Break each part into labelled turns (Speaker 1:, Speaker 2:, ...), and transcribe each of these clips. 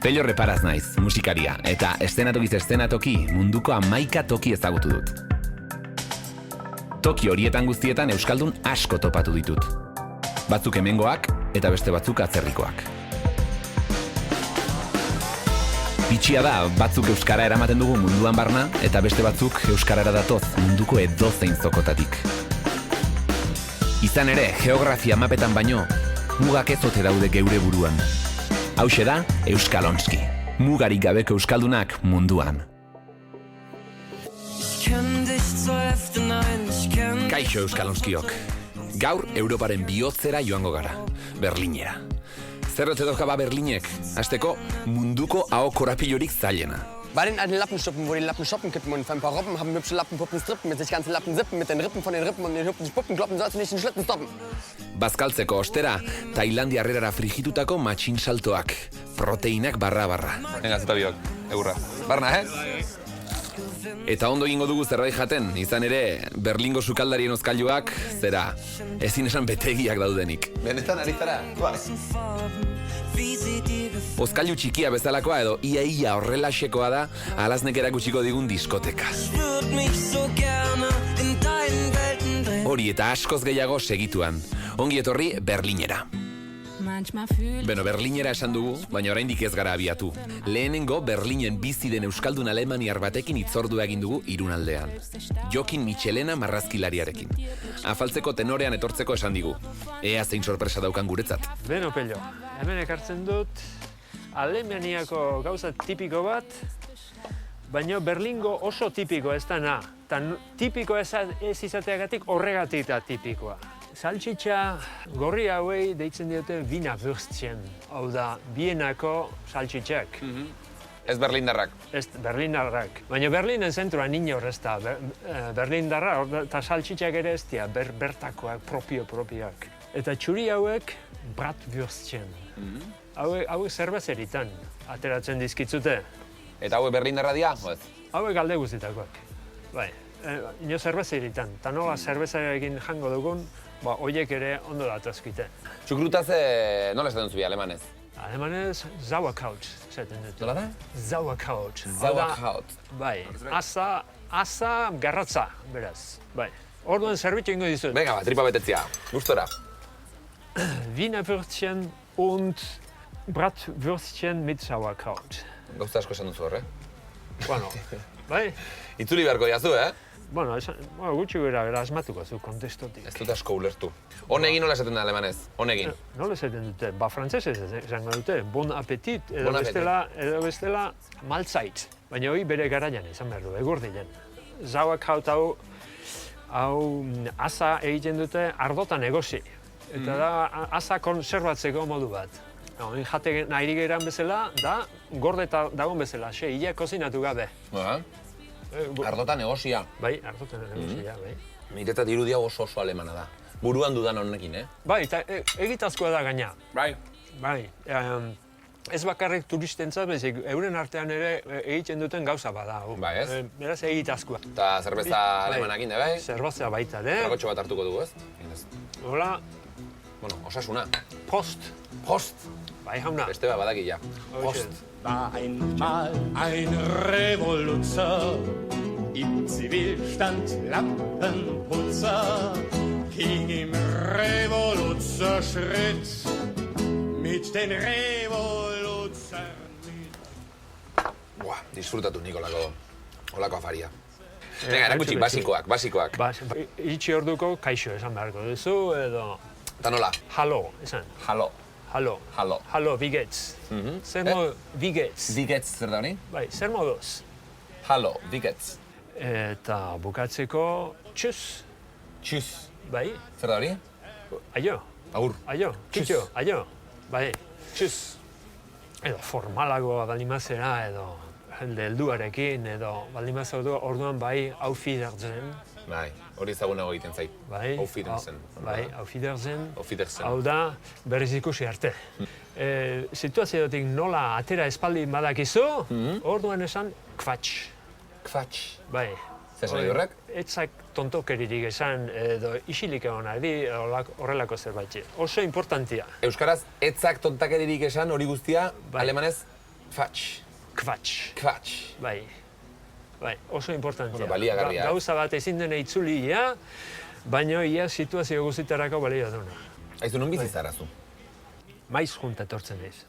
Speaker 1: Pello Reparaz naiz, musikaria, eta eszenatokiz eszenatoki munduko 11 toki ezagutu dut. Toki horietan guztietan euskaldun asko topatu ditut. Batzuk hemengoak eta beste batzuk atzerrikoak. Bitxia da, batzuk euskara eramaten dugu munduan barna, eta beste batzuk euskarara datoz munduko edozein zokotatik. Izan ere, geografia mapetan baino, mugak ez ote daude geure buruan. Hauxe da, Euskalonski. Mugarik gabeko euskaldunak munduan. Kaixo Euskalonskiok. Gaur Europaren bihotzera joango gara, Berlinera. Zer ote doka Berlinek? Hasteko, munduko aho korapilorik zailena.
Speaker 2: Bei den alten Lappenstuppen, wo die Lappen shoppen kippen und für ein paar Robben haben hübsche Lappenpuppen strippen mit sich ganze Lappen sippen mit den Rippen von den Rippen und den hübschen Puppenkloppen sollst du nicht den Schlitten stoppen.
Speaker 1: Bazkaltzeko ostera, Tailandiarrerara frigitutako matxin saltoak, proteinak barra-barra.
Speaker 3: Venga, zeta biok, egurra. Barna,
Speaker 1: Eta ondo egingo dugu zerbait jaten, izan ere, Berlingo sukaldarien ozkailuak, zera, ezin esan betegiak daudenik.
Speaker 3: Benetan ari zara?
Speaker 1: Ozkailu txikia bezalakoa edo ia horrelaxekoa da alaznek erakutsiko digun diskoteka. Hori eta askoz gehiago segituan. Ongi etorri Berlinera. Beno, Berlinera esan dugu, baina oraindik ez gara abiatu. Lehenengo Berlinen bizi den euskaldun alemaniar batekin hitzordua egin dugu Irunaldean. Jokin Michelena marrazkilariarekin. Afaltzeko tenorean etortzeko esan digu. Ea zein sorpresa daukan guretzat.
Speaker 4: Beno, Pello, hemen ekartzen dut Alemaniako gauza tipiko bat, baina Berlingo oso tipiko ez da na. Tipiko ez izateagatik horregatik da tipikoa. Saltxitxa gorri hauei deitzen diote Wienerwürstchen, hau da, Bienako saltxitxak.
Speaker 3: Ez berlindarrak.
Speaker 4: Ez berlindarrak. Baina Berlinen zentroan inor ez da. Berlindarra eta saltxitxak ere ez dira, bertakoak, propioak. Eta txuri hauek Bratwürstchen. Hauek zerbezeritan ateratzen dizkitzute.
Speaker 3: Eta hauek berlindarra dira, ez?
Speaker 4: Hauek alde guztitakoak. Bai, ino zerbezeritan. Eta nola zerbezarekin jango dugun, horiek ere ondo datazkite.
Speaker 3: Txukrutaz nola esaten zubi alemanez?
Speaker 4: Alemanez, Sauerkraut esaten dut.
Speaker 3: Nola da?
Speaker 4: Sauerkraut.
Speaker 3: Sauerkraut.
Speaker 4: Bai, asa garratza, beraz. Bai, orduan zerbitzu ingo dizut.
Speaker 3: Venga, tripa betetzia. Gustora.
Speaker 4: Wienerwürstchen und Bratwürstchen mit Sauerkraut.
Speaker 3: Gauza asko esan duzu horre.
Speaker 4: Bueno, bai?
Speaker 3: Itzuli beharko diazu,
Speaker 4: Bueno, gutxi bera asmatuko zu kontestotik.
Speaker 3: Ez dut asko ulertu. Honegin nola esaten da alemanez? Honegin.
Speaker 4: Nola esaten dute? Frantzesez esango dute. Bon appetit edo
Speaker 3: Bon appetit.
Speaker 4: bestela maltzait. Baina hori bere garaian izan behar du, egurdilen. Sauerkraut hau asa egiten dute ardotan egosi. Eta da asa konserbatzeko modu bat. Jate nahi geran bezala, da gordeta dagoen bezala, hilea kozinatu gabe.
Speaker 3: Ardotan egosia.
Speaker 4: Bai, ardotan egosia, bai.
Speaker 3: Niretzat irudia oso alemana da. Buruan dudan honekin,
Speaker 4: Bai, eta egitazkoa da gaina.
Speaker 3: Bai.
Speaker 4: Bai, ez bakarrik turistentzat, bezik, euren artean ere egiten duten gauza bada.
Speaker 3: Bai, ez?
Speaker 4: Beraz egitazkoa.
Speaker 3: Eta zerbeza alemanakin, bai?
Speaker 4: Zerbeza baita, ne?
Speaker 3: Tragotxo bat hartuko dugu, ez?
Speaker 4: Hola.
Speaker 3: Bueno, osasuna.
Speaker 4: Prost.
Speaker 3: Prost.
Speaker 4: Bai, jauna.
Speaker 3: Beste bat badaki ja. Prost.
Speaker 5: War einmal ein Revoluzer, im Zivilstand Lampenputzer, ging im Revoluzerschritt mit den Revoluzer mit.
Speaker 3: Buah, disfrutatu nik olako afaria. Venga, erakutsi, basikoak.
Speaker 4: Itxi orduko kaixo esan beharko duzu, edo...
Speaker 3: Eta nola?
Speaker 4: Hallo, esan.
Speaker 3: Hallo.
Speaker 4: Hallo, wie geht's? Zer modu, wie geht's?
Speaker 3: Wie geht's, zer da hori?
Speaker 4: Bai, zer moduz?
Speaker 3: Hallo, wie geht's?
Speaker 4: Eta bukatzeko, txus.
Speaker 3: Txus.
Speaker 4: Bai,
Speaker 3: Zer da hori?
Speaker 4: aio.
Speaker 3: Agur.
Speaker 4: Aio, kitxo, aio. Bai, txus. Edo formalagoa balimazera, edo jende helduarekin, edo balimazera orduan bai, auf Wiedersehen.
Speaker 3: Bai, hori ezagunago egiten zait.
Speaker 4: Bai,
Speaker 3: Auf Wiedersehen.
Speaker 4: Bai, auf Wiedersehen.
Speaker 3: Auf Wiedersehen.
Speaker 4: Hau da, berriz ikusi arte. Situaziotik nola atera espaldi badakizu, orduan esan kvatx.
Speaker 3: Kvatx.
Speaker 4: Bai.
Speaker 3: Zer esan horrek?
Speaker 4: Etzak tontokeririk esan, edo isilik egon ari, horrelako zerbait. Oso importantia.
Speaker 3: Euskaraz, etzak tontakeririk esan hori guztia, alemanez?
Speaker 4: Quatsch. Bai, oso importantzia.
Speaker 3: Bueno, baliagarria.
Speaker 4: Gauza bat ezin dena itzuli ia, baina ia situazio guztitarako balio duna.
Speaker 3: Aizu, non bizi zara zu?
Speaker 4: Maiz junta etortzen naiz.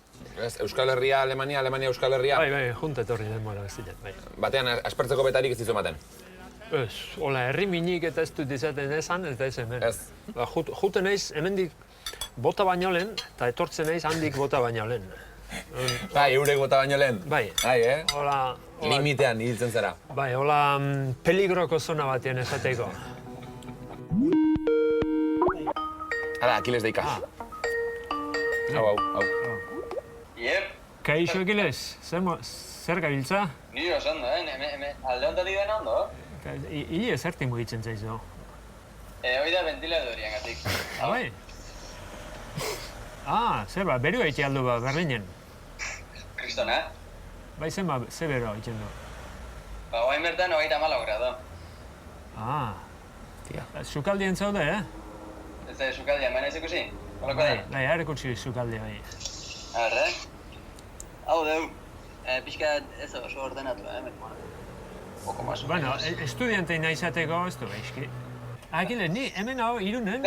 Speaker 3: Euskal Herria, Alemania, Alemania, Euskal Herria?
Speaker 4: Bai, junta etorri denbora ziren, bai.
Speaker 3: Batean, aspertzeko betarik ez dizu ematen?
Speaker 4: Ez, hola, herri minik eta ez dut izaten ezan, eta ez hemen.
Speaker 3: Ez.
Speaker 4: Juten naiz, hemendik bota baino lehen, eta etortzen naiz handik bota baino lehen.
Speaker 3: Bai, eurek bota baino lehen?
Speaker 4: Bai. Hola,
Speaker 3: limitean hiltzen zara.
Speaker 4: Bai, hola, peligroko zona batean esateko.
Speaker 3: Hala, Akiles deika. Hau.
Speaker 6: Iep,
Speaker 4: Kaixo Akiles, zer gabiltza?
Speaker 6: nire osan da, alde hontatik den ondo?
Speaker 4: Hile ezerti mugitzen zaizu.
Speaker 6: Hoi da ventiladorian gatik.
Speaker 4: Bai? Zer ba, beru egite aldu ba, Berlinen.
Speaker 6: Kristona?
Speaker 4: Bai, ze beru egiten du?
Speaker 6: Ba, oain bertan 34 grado.
Speaker 4: Sukaldien zaude,
Speaker 6: Ez da, sukaldian, baina ez ikusi? Holako da?
Speaker 4: Bai, harekutsi sukaldi bai.
Speaker 6: Arre? Hau deu, pixka ez oso ordenatu, Poko mas.
Speaker 4: Bueno, estudiantei nahi izateko ez du gaizki. Akiles, ni hemen hau Irunen,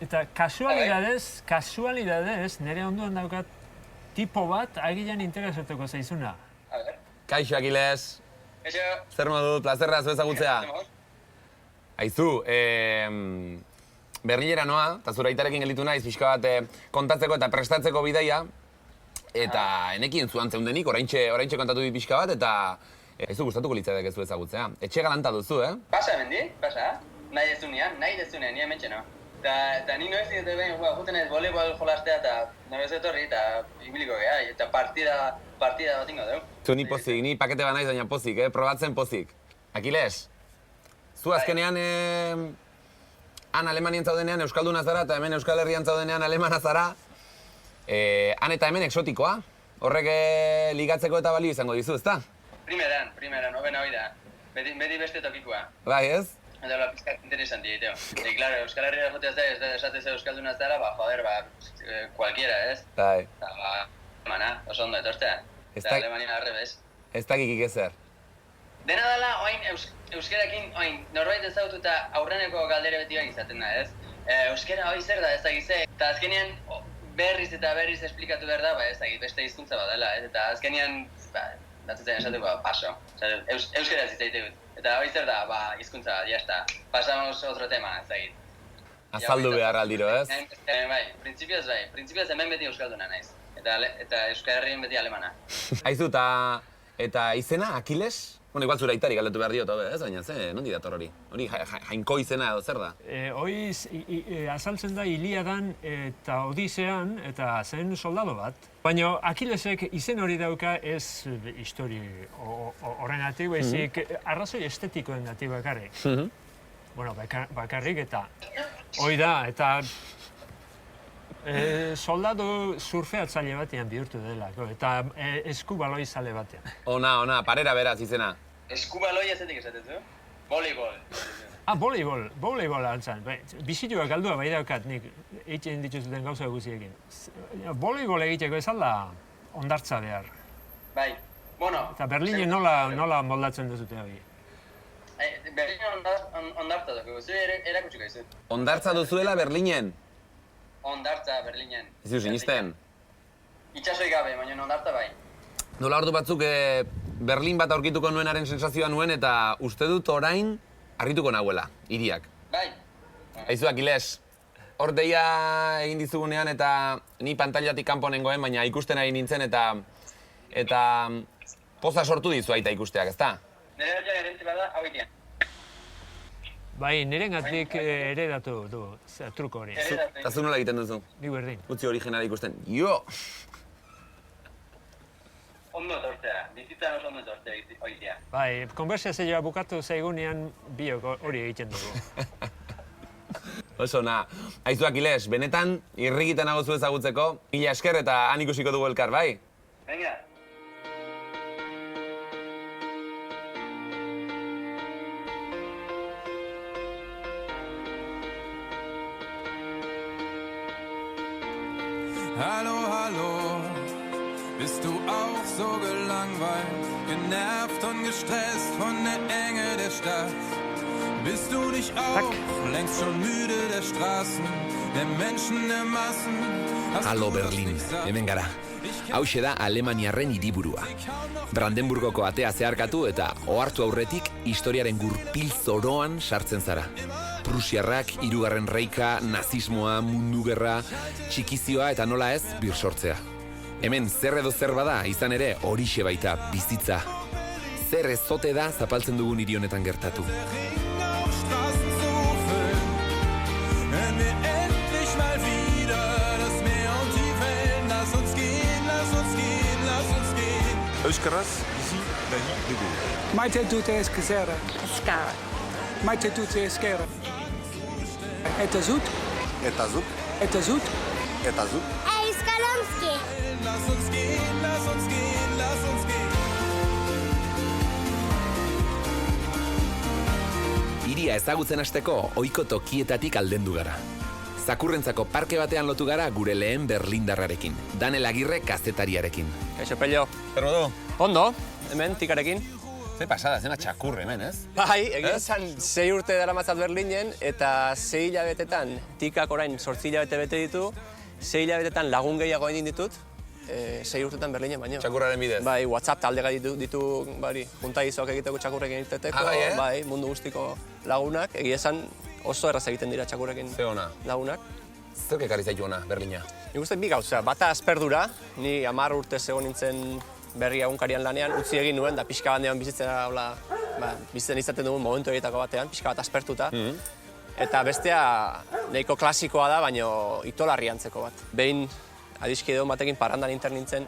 Speaker 4: eta kasualidadez, nire onduan daukat tipo bat agilean interesatuko zaizuna.
Speaker 6: A ver.
Speaker 3: Kaixo, Akiles.
Speaker 6: Eixo.
Speaker 3: Zer modut, plazerra zu ezagutzea. Aizu, Berlinera noa, eta zure aitarekin gelditu naiz, pixka bat kontatzeko eta prestatzeko bidaia, eta enekien zuan zeundenik, oraintxe kontatu dit pixka bat, eta aizu gustatuko litzaidak ez zu ezagutzea. Etxe galanta duzu,
Speaker 6: Pasa, mendi, pasa. Nahi dezunean, ni hementxe no. Eta ni noiz ditu behin, juten ez voleibol jolastea eta nabez etorri eta ibiliko geha, eta partida bat ingo dugu.
Speaker 3: Zu ni pozik, ni pakete bat naiz baina pozik, probatzen pozik. Akiles, zu azkenean han Alemanian zaudenean Euskalduna zara eta hemen Euskal Herrian zaudenean Alemana zara. Han eta hemen exotikoa. Horrek ligatzeko eta balio izango dizu, ezta?
Speaker 6: Primeran, hobena hoi da. Beti beste tokikoa.
Speaker 3: Bai, ez?
Speaker 6: Eta hola pizkat interesanti egiteo. Claro, Euskal Herria jotea ez da, esatez Euskalduna zara, cualquiera, ez?
Speaker 3: Bai.
Speaker 6: Mana, oso ondo etortzea. Eta Alemania arrebez.
Speaker 3: Ez dakikik ezer.
Speaker 6: Dena dela, oain, euskerakin, norbait ezagutu eta aurreneko galdere beti bai izaten da, ez? Euskera hoi zer da, ez dakize. Eta azkenean berriz esplikatu behar da, ez dakit, beste hizkuntza bat dela, ez? Eta azkenean, batzutzen esatuko, paso. Euskera zitzaite gut. Eta hoi zer da, hizkuntza, jazta. Pasamos otro tema, ez dakit.
Speaker 3: Azaldu behar aldiro, ez?
Speaker 6: Bai, printzipioz hemen beti euskalduna naiz. Eta Euskal Herrien beti alemana.
Speaker 3: Aizu, eta izena, Akiles? Bueno, igual zure aitari galdetu behar diot, ez? Baina, nondi dator hori? Hori jainko izena edo zer da?
Speaker 4: Hoi azaltzen da Iliadan eta Odisean eta zen soldado bat. Baina Akilesek izen hori dauka ez histori horregatik, baizik arrazoi estetikoengatik bakarrik. Bueno, bakarrik eta hoi da, eta soldado surfeatzaile batean bihurtu delako, eta eskubaloi zale batean.
Speaker 3: Ona, parera beraz izena.
Speaker 6: Eskubaloi ezetik esatezu? Voleibol.
Speaker 4: Voleibol altzan. Bizituak galdua bai daukat nik egiten dituzuten gauza guziekin. Voleibol egiteko ez alda ondartza behar.
Speaker 6: Bai, bueno...
Speaker 4: Eta Berlinen nola moldatzen duzute hori?
Speaker 6: Berlinen ondartza dugu, zu erakutsiko izu.
Speaker 3: Ondartza duzuela Berlinen?
Speaker 6: Ondartza, Berlinen.
Speaker 3: Ez du sinisten?
Speaker 6: Itxasoi gabe, baina ondartza bai.
Speaker 3: Nola ordu batzuk Berlin bat aurkituko nuenaren sensazioa nuen eta uste dut orain harrituko nahuela, hiriak.
Speaker 6: Bai.
Speaker 3: Aizu, Akiles, hor deia egin dizugunean eta ni pantailatik kanpo nengoen, baina ikusten ari nintzen eta poza sortu dizu aita ikusteak, ezta?
Speaker 6: Nire hori gerentzi bada, hau itean.
Speaker 4: Bai, nirengatik eredatu du, truko hori.
Speaker 3: Eta zu nola egiten duzu?
Speaker 4: Ni berdin.
Speaker 3: Utzi originala ikusten. Jo!
Speaker 6: Ondo etortzea, bizitzan oso ondo etortzea oitea.
Speaker 4: Bai, konbertsazioa bukatu zaigunean biok hori egiten dugu.
Speaker 3: Oso na. Aizu, Akiles, benetan irrikitan nago zu ezagutzeko, mila esker eta han ikusiko dugu elkar, bai?
Speaker 6: Venga.
Speaker 7: Hallo, hallo, Bist du auch so gelangweilt, genervt und gestresst von der Enge der Stadt? Bist du nicht auch längst schon müde der Straßen, der Menschen, der Massen?
Speaker 1: Halo Berlin, hemen gara. Hauxe da Alemaniarren hiriburua. Brandenburgoko atea zeharkatu eta ohartu aurretik historiaren gurpil zoroan sartzen zara. Prusiarrak, hirugarren reika, nazismoa, mundu gerra, txikizioa eta nola ez, birsortzea. Hemen zer edo zer bada, izan ere horixe baita bizitza. Zer ez zote da zapaltzen dugun hiri honetan gertatu.
Speaker 7: Euskaraz, bizi nahi dugu.
Speaker 8: Maite dute eskizera.
Speaker 9: Eskara.
Speaker 8: Maite dute eskera. Eta zut.
Speaker 7: Eta zuk.
Speaker 8: Eta zut.
Speaker 7: Eta zuk.
Speaker 10: Euskalonski.
Speaker 7: Lass uns gehen, lass uns gehen, lass uns gehen.
Speaker 1: Hiria ezagutzen hasteko ohiko tokietatik aldendu gara. Zakurrentzako parke batean lotu gara gure lehen berlindarrarekin. Danel Agirre kazetariarekin.
Speaker 2: Kaixo, Pello.
Speaker 3: Zer modu?
Speaker 2: Ondo, hemen, tikarekin.
Speaker 3: Ze pasada, zena txakur hemen, ez?
Speaker 2: Bai, egia esan 6 urte daramatzat Berlinen, eta 6 hilabetetan, tikak orain 8 hilabete bete ditu, 6 hilabetetan lagun gehiago egin ditut, 6 urtetan Berlinen baino.
Speaker 3: Txakurraren bidez.
Speaker 2: Bai, WhatsApp taldega ditu juntaizoak egiteko txakurrekin irteteko, bai, mundu guztiko lagunak, egia esan oso erraz egiten dira txakurrekin lagunak.
Speaker 3: Zer ekarri zaitu ona, Berlina?
Speaker 2: Nik uste bi gauza, bata asperdura, ni 10 urte zegoen nintzen berri egunkarian lanean, utzi egin nuen, da pixka bandean bizitzen izaten dugun momentu horietako batean, pixka bat aspertuta. Eta bestea nahiko klasikoa da, baina itolarri antzeko bat. Behin adiskide batekin parandan inter nintzen,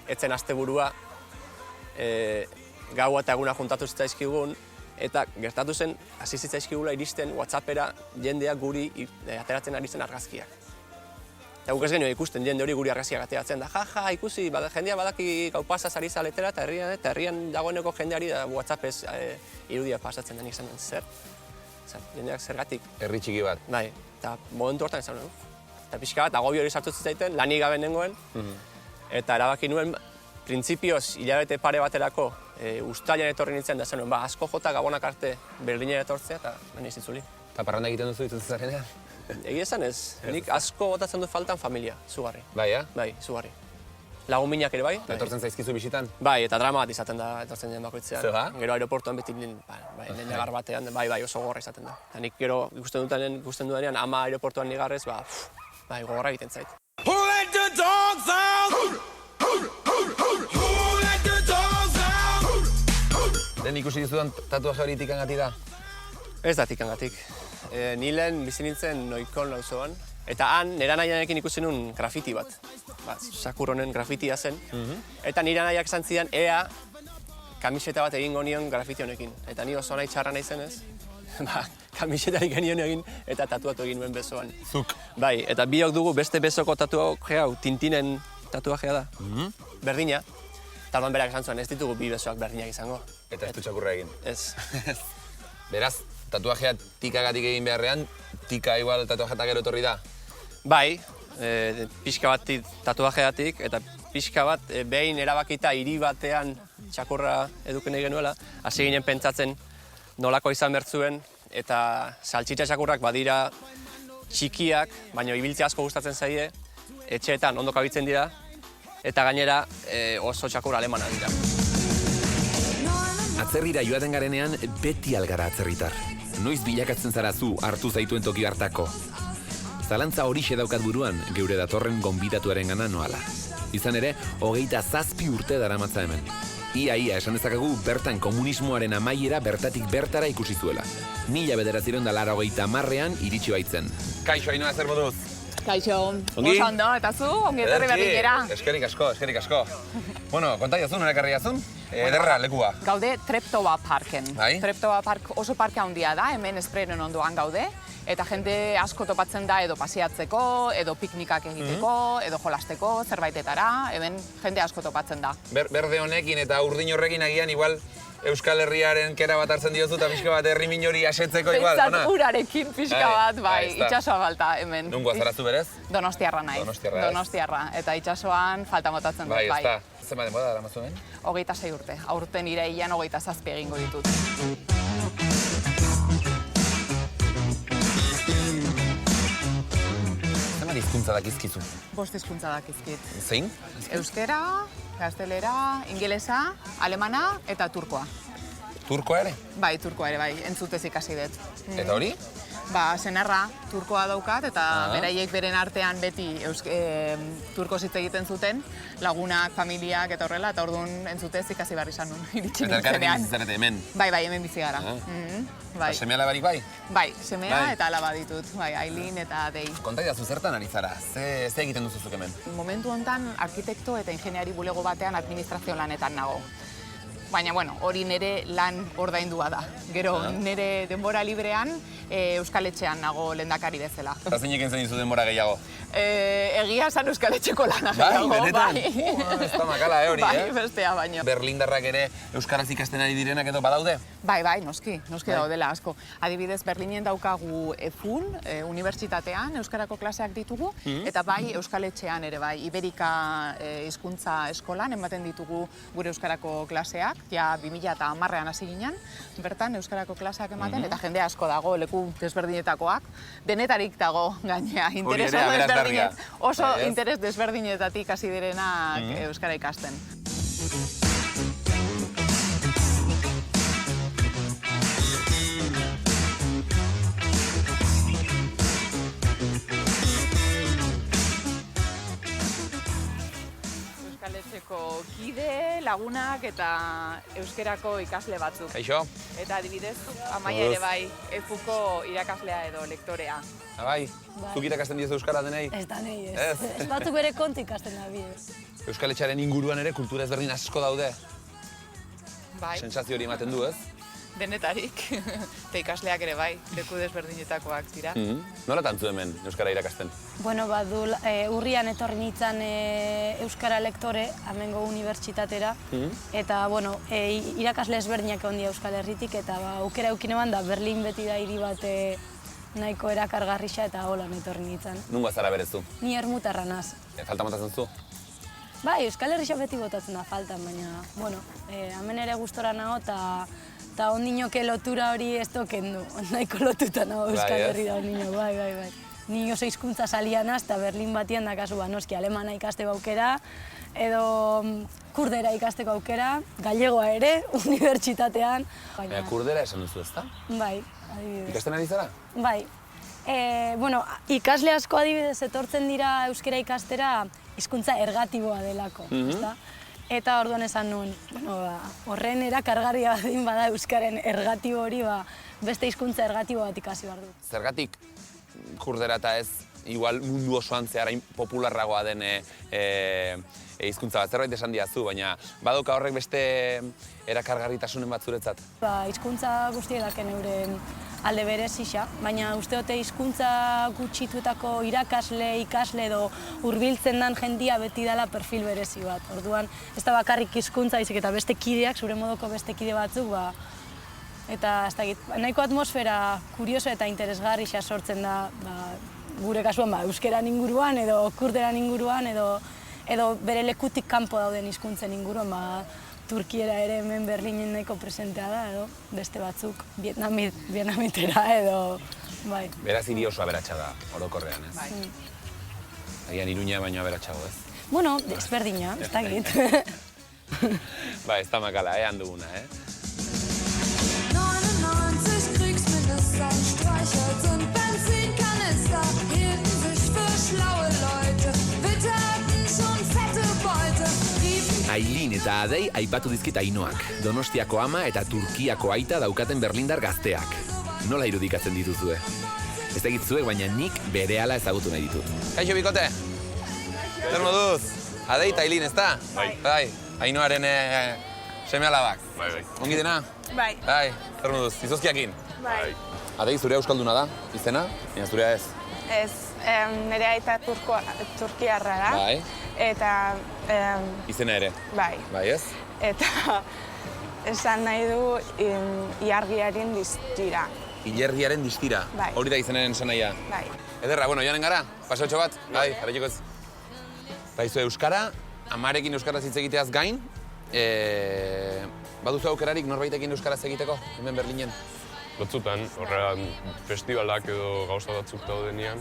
Speaker 2: etzen asteburua, gaua eta eguna juntatu zitzaizkigun, eta gertatu zen, hasi zitzaizkigula iristen WhatsAppera jendeak guri ateratzen ari zen argazkiak. Eta guk ez genio ikusten jende hori guri argazkiak ateratzen da, ikusi, jendea badaki gau pasaz ari zaletera, eta herrian dagoeneko jendeari da WhatsAppez irudia pasatzen den izan zer. Jendeak zergatik.
Speaker 3: Herri txiki bat.
Speaker 2: Bai, eta momentu hortan izan nuen. Eta pixka bat, agobio hori sartu zitzaiten, lanik gabe nengoen, eta erabaki nuen, printzipioz hilabete pare baterako uztailean etorri nintzen, da zenuen, asko jota gabonak arte Berlinera etortzea, eta bani zitzuli.
Speaker 3: Eta parranda egiten duzu ditzen zarenean?
Speaker 2: Egia esan ez, nik asko botatzen du faltan familia, zugarri.
Speaker 3: Bai,
Speaker 2: Bai, zugarri. Lagun minak ere bai.
Speaker 3: Etortzen zaizkizu bisitan?
Speaker 2: Bai, eta drama bat izaten da etortzen den bakoitzean.
Speaker 3: Zega?
Speaker 2: Gero aeroportuan beti negar batean, bai, oso gogorra izaten da. Eta nik gero ikusten dudanean ama aeroportuan nigarrez, gogorra egiten zait.
Speaker 7: Who let the dogs out? Who let the dogs out?
Speaker 3: Den ikusi dizudan tatuaje hori tikangatik da?
Speaker 2: Ez da tikangatik. Ni lehen bizi nintzen Noikon auzoan, eta han nera nahianekin ikusi nuen grafiti bat. Sakur honen grafitia zen. Eta nire nahiak esan zidan, ea kamiseta bat egingo nion grafiti honekin. Eta ni oso nahi txarra nahi zenez, kamisetarik genion egin eta tatuatu egin nuen besoan.
Speaker 3: Zuk?
Speaker 2: Bai, eta biok dugu beste besoko tatuaje hau, Tintinen tatuajea da. Berdina. Talban berak esan zuen, ez ditugu bi besoak berdinak izango.
Speaker 3: Eta ez du txakurra egin?
Speaker 2: Ez.
Speaker 3: Beraz, tatuajea tikagatik egin beharrean, tika igual tatuajeta gero etorri da?
Speaker 2: Bai, pixka bat tatuajeatik, eta pixka bat behin erabakita hiri batean txakurra eduken egin genuela, hasi ginen pentsatzen nolako izan bertzuen, eta saltxitxa txakurrak badira txikiak, baina ibiltzea asko gustatzen zaie, etxeetan ondo kabitzen dira, eta gainera oso txakur alemana dira.
Speaker 1: Atzerrira joaten garenean beti algara atzerritar. Noiz bilakatzen zara zu hartu zaituen toki hartako. Zalantza horixe daukat buruan, geure datorren gonbidatuaren gana noala. Izan ere, 27 urte daramatza hemen. Ia esan dezakegu bertan komunismoaren amaiera bertatik bertara ikusi zuela. 1980ean iritsi baitzen.
Speaker 3: Kaixo, Ainhoa, zer moduz?
Speaker 9: Kaixo, oso ondo, eta zu, ongi etorri Berlinera.
Speaker 3: Eskerik asko. Bueno, konta jazun, nola ekarri jazun? Ederra, lekua.
Speaker 9: Gaude Treptowa Parken.
Speaker 3: Bai?
Speaker 9: Treptowa Park oso parke handia da, hemen Espreren ondoan gaude. Eta jende asko topatzen da edo pasiatzeko, edo piknikak egiteko, edo jolasteko, zerbaitetara, hemen jende asko topatzen da.
Speaker 3: Berde honekin eta urdin horrekin agian igual Euskal Herriaren kera bat hartzen diozu eta pixka bat herri minori asetzeko igual, ona?
Speaker 9: Pentsat urarekin pixka bat, bai, itxasoa falta hemen.
Speaker 3: Nungoa zarazu berez?
Speaker 9: Donostiarra naiz. Donostiarra, eta itxasoan falta motatzen dut, bai.
Speaker 3: Bai, ezta. Zenbat denbora dara mazu hemen?
Speaker 9: 26 urte, aurten irailean 27 egingo ditut.
Speaker 3: Zenbat hizkuntza dakizkizu?
Speaker 9: 5 hizkuntza dakizkit.
Speaker 3: Zein?
Speaker 9: Euskera, gaztelera, ingelesa, alemana eta turkoa.
Speaker 3: Turkoa ere?
Speaker 9: Bai, turkoa ere, bai, entzutez ikasi dut.
Speaker 3: Eta hori?
Speaker 9: Ba, senarra turkoa daukat eta beraiek beren artean beti turko hitz egiten zuten, lagunak, familiak eta horrela, eta orduan entzutez ikasi behar izan nun, iritsi nintzenean.
Speaker 3: Eta elkarrekin bizi zarete hemen?
Speaker 9: Bai, hemen bizi gara. Bai.
Speaker 3: Semea alabarik bai?
Speaker 9: Bai, semea eta alaba ditut, bai, Ailin eta Dei.
Speaker 3: Konta idazu zertan ari zara, ze egiten duzuzuk hemen?
Speaker 9: Momentu honetan, arkitekto eta ingeniari bulego batean administrazio lanetan nago. Baina, bueno, hori nire lan ordaindua da. Gero, nire denbora librean, Euskal Etxean nago lehendakari bezala.
Speaker 3: Eta zeinek entzen dizu denbora gehiago?
Speaker 9: Egia esan Euskal Etxeko lana
Speaker 3: bai,
Speaker 9: gehiago,
Speaker 3: benetan?
Speaker 9: bai.
Speaker 3: Ez da makala, hori,
Speaker 9: bai, bestea baino.
Speaker 3: Berlindarrak ere Euskaraz ikasten ari direnak edo badaude?
Speaker 9: Bai, noski daudela asko. Adibidez, Berlinen daukagu EFUN, unibertsitatean, Euskarako klaseak ditugu, eta bai, Euskal Etxean ere bai, Iberika hizkuntza eskolan ematen ditugu gure Euskarako klaseak, ja 2010ean hasi ginen, bertan Euskarako klaseak ematen, eta jende asko dago, leku desberdinetakoak, denetarik dago gainea, oso interes desberdinetatik hasi direnak Euskara ikasten. Kide, lagunak eta euskerako ikasle batzuk.
Speaker 3: Kaixo?
Speaker 9: Eta adibidez, Amaia ere bai, EFUko irakaslea edo lektorea.
Speaker 3: Bai? Zuk irakasten diozu euskara denei?
Speaker 10: Ez da nahi ez. Ez batzuk bere kontu ikasten da bidez.
Speaker 3: Euskal Etxearen inguruan ere kultura ezberdin asko daude?
Speaker 9: Bai.
Speaker 3: Sentsazio hori ematen du, ez?
Speaker 9: Denetarik. Eta ikasleak ere bai, leku desberdinetakoak dira.
Speaker 3: Nola tantzu hemen euskara irakasten?
Speaker 10: Bueno, badu, urrian etorri nintzen euskara lektore, amengo unibertsitatera, eta, bueno, irakasle ezberdinak egon dira Euskal Herritik, eta aukera eukin eman da, Berlin beti da hiri bat nahiko erakargarrixa eta holan etorri nintzen.
Speaker 3: Nungoa zara berezu?
Speaker 10: Ni ermutarra naz.
Speaker 3: Falta motatzen zu?
Speaker 10: Bai, Euskal Herrixa beti botatzen da faltan, baina, bueno, hemen ere gustora nago, eta ondinoke lotura hori ez token du, nahiko lotuta nago Euskal Herri da ondino, bai. Ni oso hizkuntza salianaz, eta Berlin batian dakazu, noski, alemana ikaste aukera, edo kurdera ikasteko aukera, gallegoa ere, unibertsitatean.
Speaker 3: Kurdera esan duzu, ezta?
Speaker 10: Bai, adibidez.
Speaker 3: Ikasten ari zara?
Speaker 10: Bai. Bueno, ikasle asko adibidez etortzen dira euskara ikastera hizkuntza ergatiboa delako, ezta? Eta orduan esan nuen, horren erakargarria badin bada euskaren ergatibo hori, beste hizkuntza ergatibo bat ikasi behar dut.
Speaker 3: Zergatik kurdera eta ez, igual mundu osoan zehar popularragoa den hizkuntza bat, zerbait esan diazu, baina badoka horrek beste erakargarritasunen bat zuretzat?
Speaker 10: Hizkuntza guztiedaken euren alde berezisa, baina uste dute hizkuntza gutxituetako irakasle, ikasle edo hurbiltzen den jendia beti dela perfil berezi bat. Orduan, ez da bakarrik hizkuntza baizik eta beste kideak, zure modoko beste kide batzuk, eta ez dakit, nahiko atmosfera kurioso eta interesgarri sortzen da, gure kasuan euskeran inguruan edo kurderan inguruan edo bere lekutik kanpo dauden hizkuntzen inguruan, Turkiera ere hemen Berlinen nahiko presentea da, edo beste batzuk vietnamitera edo, bai.
Speaker 3: Beraz hiri oso aberatsa da, orokorrean, ez?
Speaker 9: Bai.
Speaker 3: Agian Iruña baino aberatsago, ez?
Speaker 10: Bueno, ezberdina, ez dakit.
Speaker 3: Ba, ez da makala, handuguna,
Speaker 11: 99 Kriegsminister, Streichholz und Benzinkanister hielten sich für schlaue Leute, witterten schon fette Beute.
Speaker 1: Ailin eta Adei aipatu dizkit Ainoak, Donostiako ama eta Turkiako aita daukaten berlindar gazteak. Nola irudikatzen dituzue? Ez egitzuek, baina nik berehala ezagutu nahi ditut.
Speaker 3: Kaixo, bikote! Zer moduz? Adei eta Ailin, ezta? Bai. Ainoaren seme alabak.
Speaker 12: Bai.
Speaker 3: Ongi dena?
Speaker 9: Bai.
Speaker 3: Bai, zer moduz? Izozkiakin?
Speaker 9: Bai.
Speaker 3: Adei, zure euskalduna da, izena? Baina zurea ez?
Speaker 13: Ez, nire aita turkiarra da.
Speaker 3: Bai.
Speaker 13: Eta...
Speaker 3: Izena ere?
Speaker 13: Bai.
Speaker 3: Bai, ez?
Speaker 13: Eta esan nahi du ilargiaren distira.
Speaker 3: Ilargiaren distira.
Speaker 13: Bai.
Speaker 3: Hori da izenaren esan nahia.
Speaker 13: Bai.
Speaker 3: Ederra, bueno, joanen gara, paseotxo bat? Bai, jarraituko ez. Baizu euskara, amarekin euskaraz hitz egiteaz gain, baduzu aukerarik norbaitekin euskaraz egiteko, hemen Berlinen?
Speaker 12: Batzutan, horrean festivalak edo gauza batzuk daudenean,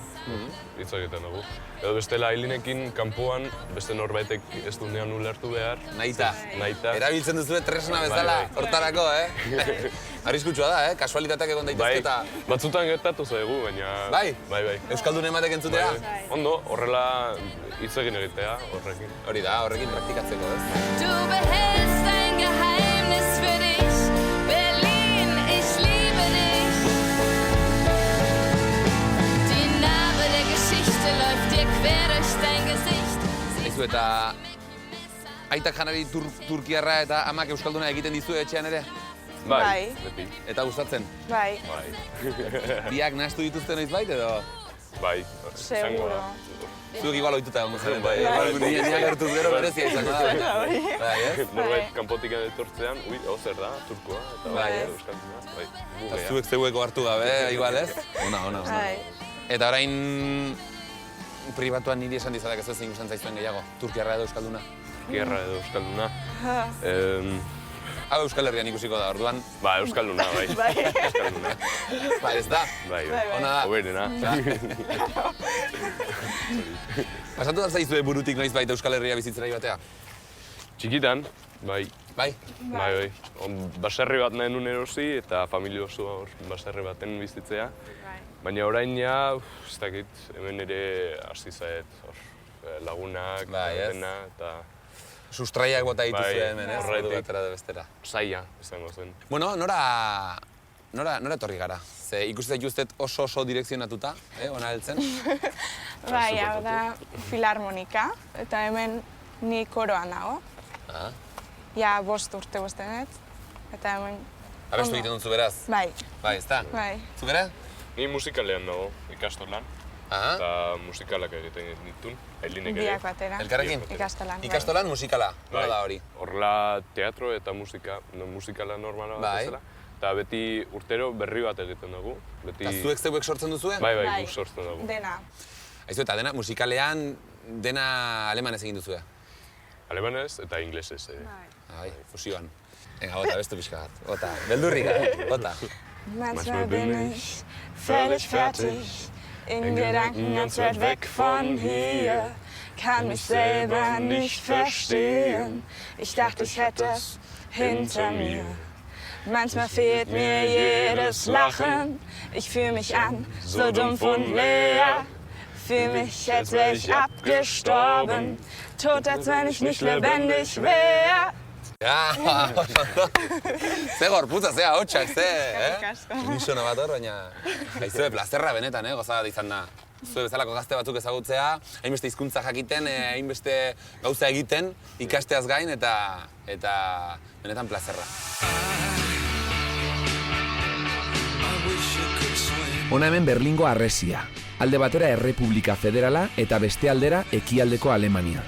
Speaker 12: hitz egiten dugu. Edo bestela Ailinekin kanpoan, beste norbaitek ez dunean ulertu behar.
Speaker 3: Nahita. Erabiltzen duzue tresna bezala, hortarako, Arriskutsua da, kasualitateak egon daitezke eta...
Speaker 12: Batzutan gertatu zaigu, baina...
Speaker 3: Bai?
Speaker 12: Bai.
Speaker 3: Euskaldun ematek entzutea?
Speaker 12: Ondo, horrela hitz egin egitea, horrekin.
Speaker 3: Hori da, horrekin praktikatzeko, ez?
Speaker 11: Du behältst ein Geheimnis für dich, Berlin, ich liebe dich. Die Narbe der Geschichte läuft dir quer durch dein Gesicht.
Speaker 3: Eizu eta... Aitak janari turkiarra eta amak euskalduna egiten dizu etxean ere?
Speaker 13: Bai.
Speaker 12: Beti.
Speaker 3: Eta gustatzen?
Speaker 13: Bai.
Speaker 3: Biak nahastu dituzte noiz bait edo?
Speaker 12: Bai.
Speaker 13: Seguro.
Speaker 3: Zuek igual ohituta egongo zaren, bai. Nia gertuz gero berezia izango da. Bai, ez?
Speaker 12: Norbait kanpotik etortzean, zer da, turkoa, eta
Speaker 3: bai,
Speaker 12: euskalduna. Bai.
Speaker 3: Eta zuek zeueko hartu gabe, igual, ez? Ona. Eta orain pribatuan niri esan dizadak ez zein gustatzen zaizuen gehiago, turkiarra edo euskalduna?
Speaker 12: Turkiarra edo euskalduna.
Speaker 3: Hau Euskal Herrian ikusiko da, orduan?
Speaker 12: Ba, euskalduna, bai. Euskalduna.
Speaker 3: Ba, ez da?
Speaker 12: Bai.
Speaker 3: Ona da?
Speaker 12: Oberena.
Speaker 3: Pasatu da zaizue burutik noiz baita Euskal Herria bizitzera batea?
Speaker 12: Txikitan, bai.
Speaker 3: Bai?
Speaker 12: Bai. Baserri bat nahi nun erosi eta familia osoa baserri baten bizitzea. Baina orain ja, ez dakit, hemen ere hasi zaet, lagunak, dena, eta...
Speaker 3: Sustraiak bota dituzue hemen, ez? Horretu batera da bestera.
Speaker 12: Zaila, izango zen.
Speaker 3: Bueno, nora etorri gara? Ze ikusi zaituztet oso direkzionatuta, ona heltzen?
Speaker 13: Bai, hau da filarmonika, eta hemen ni koroan nago. Ja, 5 urte bostenet, eta hemen...
Speaker 3: Abestu egiten dutzu beraz?
Speaker 13: Bai.
Speaker 3: Bai, ez da?
Speaker 13: Bai.
Speaker 3: Zuk ere?
Speaker 12: Ni musikalean nago, ikastolan. Eta musikalak egiten ditun, Ailinek ere.
Speaker 13: Biak batera.
Speaker 3: Elkarrekin?
Speaker 13: Ikastolan.
Speaker 3: Ikastolan musikala, nola da hori?
Speaker 12: Horrela teatro eta musikala normala bat bezala. Eta beti urtero berri bat egiten dugu.
Speaker 3: Eta zuek zeuek sortzen duzuen?
Speaker 12: Bai, guk sortzen dugu.
Speaker 13: Dena.
Speaker 3: Aizu, eta dena musikalean dena alemanez egin duzue?
Speaker 12: Alemanez eta inglesez ere.
Speaker 3: Bai, fusioan. Venga, bota, bestu pixka bat. Bota, beldurrik, bota.
Speaker 13: Manchmal bin ich völlig fertig. In Gedanken ganz weit weg von hier, kann mich selber nicht verstehen. Ich dachte, ich hätte es hinter mir. Manchmal fehlt mir jedes Lachen. Ich fühle mich an, so dumpf und leer. Fühl mich, als wär ich abgestorben. Tot, als wenn ich nicht lebendig wär.
Speaker 3: Ja, ze gorputza, ze ahotsak, ze, Unisono bat hor, baina... Aizue, plazerra benetan, gozada izan da. Zue bezalako gazte batzuk ezagutzea, hainbeste hizkuntza jakiten, hainbeste gauza egiten, ikasteaz gain, eta benetan plazerra.
Speaker 1: Hona hemen Berlingo harresia. Alde batera Errepublika Federala eta beste aldera Ekialdeko Alemania.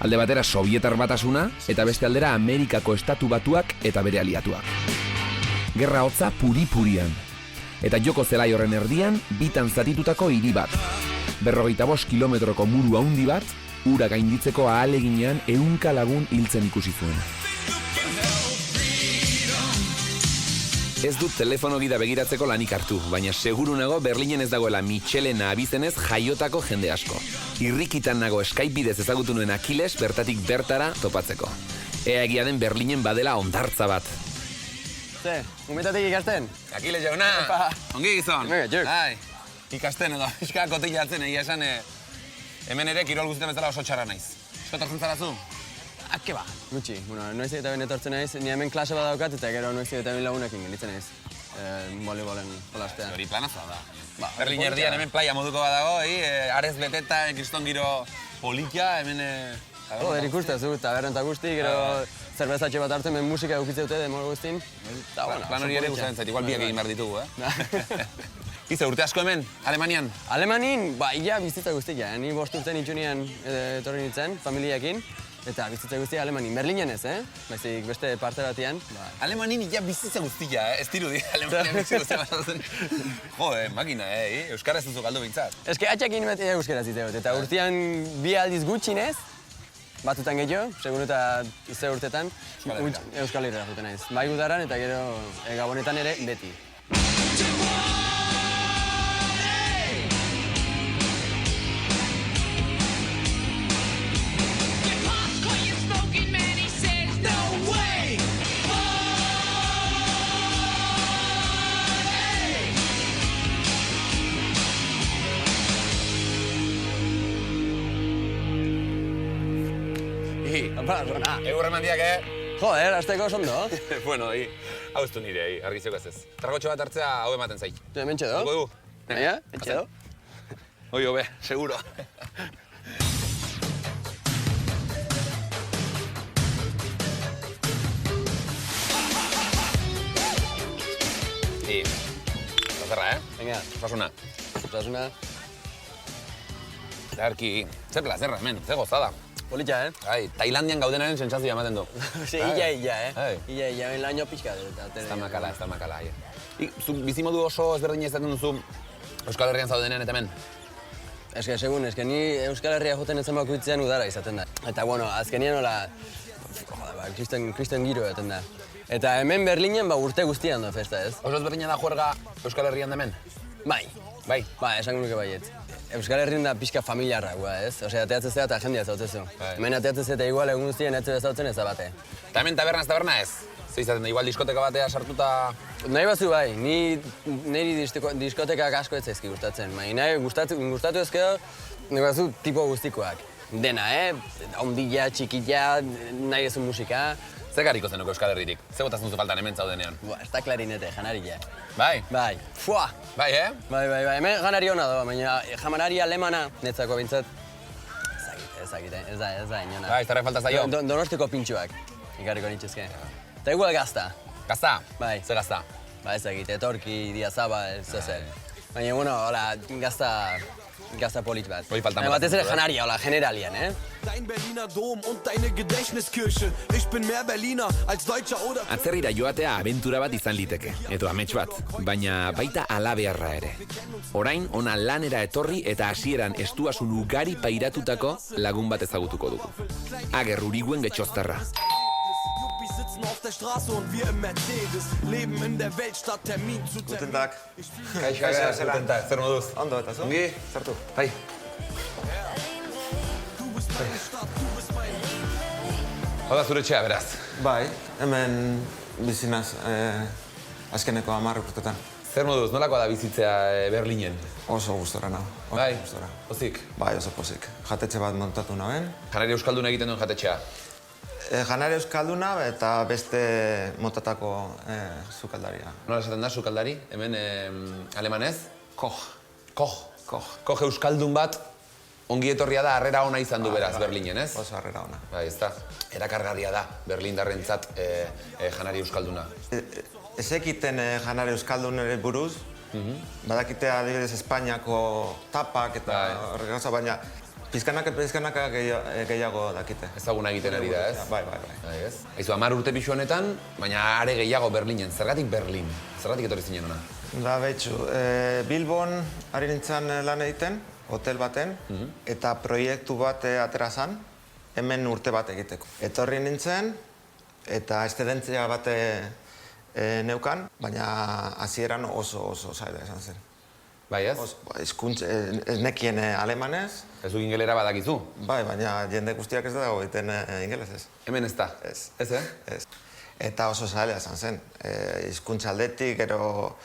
Speaker 1: Alde batera Sovietar Batasuna eta beste aldera Amerikako Estatu Batuak eta bere aliatuak. Gerra hotza puri-purian. Eta joko zelai horren erdian, bitan zatitutako hiri bat. 45 kilometroko muru handi bat, ura gainditzeko ahaleginean 100 lagun hiltzen ikusi zuen. Ez dut telefono gida begiratzeko lanik hartu, baina seguru nago Berlinen ez dagoela Michelena abizenez jaiotako jende asko. Irrikitan nago Skype bidez ezagutu nuen Akiles bertatik bertara topatzeko. Ea egia den Berlinen badela ondartza bat.
Speaker 14: Ze, umetatik ikasten?
Speaker 3: Akiles jauna, ongi gizon. Bai, ikasten edo, pixka kotilatzen egia esan, hemen ere kirol guztietan bezala oso txarra naiz. Eskotak zarazu?
Speaker 14: Ke ba, gutxi. Noiz eta ben etortzen naiz, ni hemen klase bat daukat eta gero noiz eta ben lagunekin gelitzen naiz. Voleibolen jolastean.
Speaker 3: Hori planazoa da. Berlin erdian hemen playa moduko bat dago, arez beteta, kriston giro politia, hemen...
Speaker 14: Joder, ikustezu, tabernan eta guzti, gero zerbezatxe bat hartzen, ben musika eukitzeute, demoro guztin.
Speaker 3: Plan hori ere gustatzen zait, igual biak egin behar ditugu, Ize, urte asko hemen, Alemanian?
Speaker 14: Alemanin, ba, ia bizitza guztik, ja. Ni 5 urte nitxunian etorri nintzen, familiakin. Eta bizitza guztia Alemanin, Berlinen ez, Baizik beste parte batian.
Speaker 3: Alemanin ja bizitza guztia, ez dirudi Alemanin bizitza guztia basatzen. Makina, Euskara ez duzu galdu bintzat.
Speaker 14: Eske atxakin beti euskaraz itegot, eta urtean 2 aldiz gutxinez, batutan gehiago, segun eta ze urtetan, Euskal Herriera juten naiz. Bai udaran eta gero Gabonetan ere beti.
Speaker 3: Egur emandiak,
Speaker 14: Joder, azteko oso ondo.
Speaker 3: Bueno, hau ez du nire, argizeko ez ez. Tragotxo bat hartzea hau ematen zait.
Speaker 14: Mentxe do?
Speaker 3: Dugu.
Speaker 14: Baina, mentxe do?
Speaker 3: Oi, hobe, seguro. Zerra,
Speaker 14: Venga.
Speaker 3: Osasuna.
Speaker 14: Osasuna.
Speaker 3: Zerki, zer plazerra hemen, zer gozada.
Speaker 14: Politxa,
Speaker 3: Tailandian gaudenaren sentsazioa ematen du.
Speaker 14: Sí, illa, Illa, laino pixka.
Speaker 3: Ez da makala. Zu bizimodu oso ezberdina izaten duzu Euskal Herrian zaudenean eta hemen?
Speaker 14: Eske ni Euskal Herria joten etzen bakoitzean udara izaten da. Eta, bueno, azkenien hola, kristen giro eten da. Eta hemen Berlinen urte guztian da festa, ez?
Speaker 3: Oso ezberdina da juerga Euskal Herrian da hemen?
Speaker 14: Bai. Esango nuke baietz. Euskal Herrian da pixka familiarra, ez? Osea, ateatzezea eta jendia zautezu. Hemen ateatzezea eta igual egun guztien etze bezautzen ez da bate.
Speaker 3: Eta hemen taberna ez? Zer izaten da, igual diskoteka batea sartuta...
Speaker 14: Nahi bazu bai, niri diskotekak asko ez zaizki gustatzen. Nahi gustatu ezkero, nahi bazu tipo guztikoak. Dena, ondila, txikila, nahi ezun musika.
Speaker 3: Zer garriko zenuko Euskal Herritik? Zer botatzen zu faltan hemen zaudenean?
Speaker 14: Ez da klarinete, janarila.
Speaker 3: Bai?
Speaker 14: Bai. Fua!
Speaker 3: Bai,
Speaker 14: Bai, hemen janari hona da, baina jamanari alemana netzako bintzat. Ez da inona.
Speaker 3: Bai, zerrek falta zaio?
Speaker 14: Donostiko pintxoak, ikarriko nitxezke. Eta igual gazta.
Speaker 3: Gazta?
Speaker 14: Bai.
Speaker 3: Zer gazta?
Speaker 14: Ba, ezagit, etorki, diazaba, zer. Baina, bueno, hola, gazta polit bat.
Speaker 3: Hoi faltan
Speaker 14: bat ez ere janaria, hola, generalian,
Speaker 7: Dein Berliner Dom und deine Gedächtniskirche. Ich bin mehr Berliner als Deutscher oder...
Speaker 1: Atzerrira joatea abentura bat izan liteke, edo amets bat, baina baita alabearra ere. Orain, ona lanera etorri eta hasieran estuasun ugari pairatutako lagun bat ezagutuko dugu. Ager Uriguen getxoztarra.
Speaker 7: Sitzen auf der Straße und wir im Mercedes leben in der Weltstadt Termin zu Termin.
Speaker 3: Guten Tag. Guten Tag. Zer moduz?
Speaker 15: Ondo eta zu?
Speaker 3: Ongi?
Speaker 15: Sartu.
Speaker 3: Bai. Hau da zure etxea, beraz?
Speaker 15: Bai, hemen bizinaz azkeneko 10 urtetan.
Speaker 3: Zer moduz, nolakoa da bizitzea Berlinen?
Speaker 15: Oso gustora nago.
Speaker 3: Bai? Pozik?
Speaker 15: Bai, oso pozik. Jatetxe bat montatu naben.
Speaker 3: Janari euskalduna egiten duen jatetxea?
Speaker 15: Janari euskalduna eta beste motatako sukaldaria.
Speaker 3: Nola esaten da sukaldari? Hemen alemanez?
Speaker 15: Koch.
Speaker 3: Koch euskaldun bat ongi etorria da, harrera ona izan du beraz Berlinen, ez?
Speaker 15: Oso harrera ona.
Speaker 3: Bai, ez da. Erakargarria da berlindarrentzat janari euskalduna.
Speaker 15: Ez ekiten janari euskaldunere buruz, badakite adibidez Espainiako tapak eta horrek gauza, baina pizkanaka gehiago dakite.
Speaker 3: Ezaguna egiten ari da, ez?
Speaker 15: Bai.
Speaker 3: Ez? Aizu, 10 urte pixu honetan, baina are gehiago Berlinen. Zergatik Berlin? Zergatik etorri zinen ona?
Speaker 15: Da, betxu, Bilbon ari nintzen lan egiten, hotel baten, eta proiektu bat atera zan, hemen urte bat egiteko. Etorri nintzen, eta eszedentzia bat neukan, baina hasieran oso zaila izan zen.
Speaker 3: Bai, ez?
Speaker 15: Hizkuntza, ez nekien alemanez.
Speaker 3: Ez du ingelera badakizu?
Speaker 15: Bai, baina jende guztiak ez dago egiten ingelesez.
Speaker 3: Hemen ez da?
Speaker 15: Ez.
Speaker 3: Ez,
Speaker 15: Ez. Eta oso zaila izan zen. Hizkuntza aldetik, gero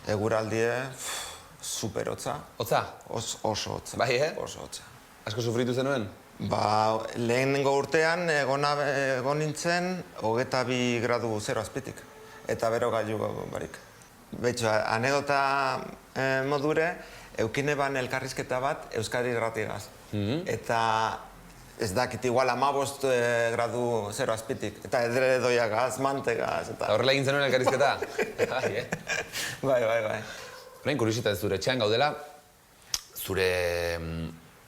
Speaker 15: eguraldie, super hotza.
Speaker 3: Hotza?
Speaker 15: Oso hotza.
Speaker 3: Bai,
Speaker 15: Oso hotza.
Speaker 3: Asko sufritu zenuen?
Speaker 15: Ba, lehenengo urtean egon nintzen 22 gradu 0 azpitik. Eta bero gailu barik. Betxo, anedota modure, eukine ban elkarrizketa bat Euskadi Irratigaz. Eta ez dakit, igual 15 gradu 0 azpitik. Eta edre doiagaz, mantegaz, eta...
Speaker 3: Horrela egin zenuen elkarrizketa?
Speaker 15: Bai.
Speaker 3: Horrein, kuriositate zure etxean gaudela, zure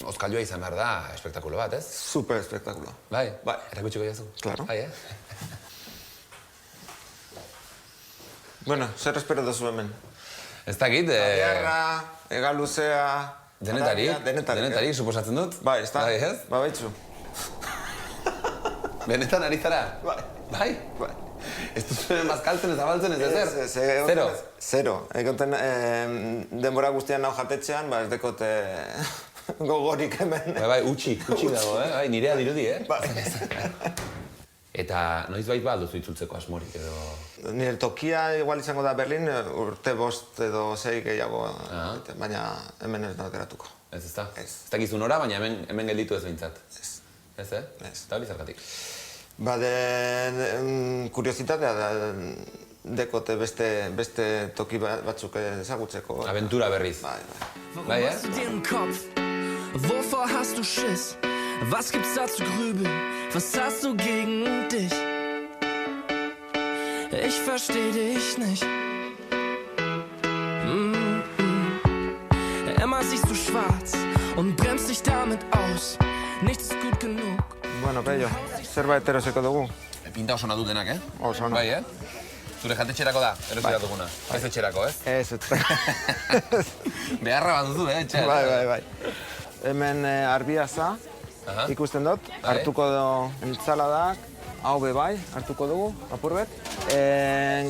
Speaker 3: Ozkailua izan behar da, espektakulo bat, ez?
Speaker 15: Super espektakulo.
Speaker 3: Bai, erakutsiko jazu.
Speaker 15: Claro.
Speaker 3: Bai,
Speaker 15: Bueno, zer espero duzu hemen?
Speaker 3: Ez dakit,
Speaker 15: Abiarra, ega luzea...
Speaker 3: Denetarik, suposatzen dut?
Speaker 15: Bai, ez da?
Speaker 3: Bai, ez?
Speaker 15: Ba, baitzu.
Speaker 3: Benetan ari zara?
Speaker 15: Bai.
Speaker 3: Bai? Bai. Ez duzu mazkaltzen ez abaltzen ez ezer?
Speaker 15: Zero? Zero. Egoten denbora guztian nau jatetxean, ba ez dekot gogorik hemen.
Speaker 3: Bai, utxik dago, bai, nirea dirudi,
Speaker 15: Bai.
Speaker 3: Eta noiz bait ba duzu itzultzeko asmorik edo...
Speaker 15: Nire tokia igual izango da Berlin, urte 5 edo 6 gehiago, baina hemen ez da geratuko.
Speaker 3: Ez da? Ez dakizu nora, baina hemen gelditu ez behintzat. Ez. Ez, eh? Ez. Eta hori zergatik.
Speaker 15: Ba, kuriositatea da dekote beste toki batzuk ezagutzeko.
Speaker 3: Aventura berriz.
Speaker 15: Bai.
Speaker 3: Bai,
Speaker 16: Wovor hast du Schiss? Was gibt's da zu grübeln? Was hast du gegen dich? Ich versteh dich nicht. Immer siehst du schwarz und bremst dich damit aus. Nichts ist gut genug.
Speaker 15: Bueno, Pello, zerbait eroseko dugu?
Speaker 3: Pinta oso nadu denak, eh?
Speaker 15: Oso na.
Speaker 3: Bai, Zure jatetxerako da, erosiko duguna. Ez etxerako, ez?
Speaker 15: Ez.
Speaker 3: Beharra bat duzu, etxera.
Speaker 15: Bai. Hemen arbiaza ikusten dut, hartuko du entzaladak, hau be bai, hartuko dugu, apurbet.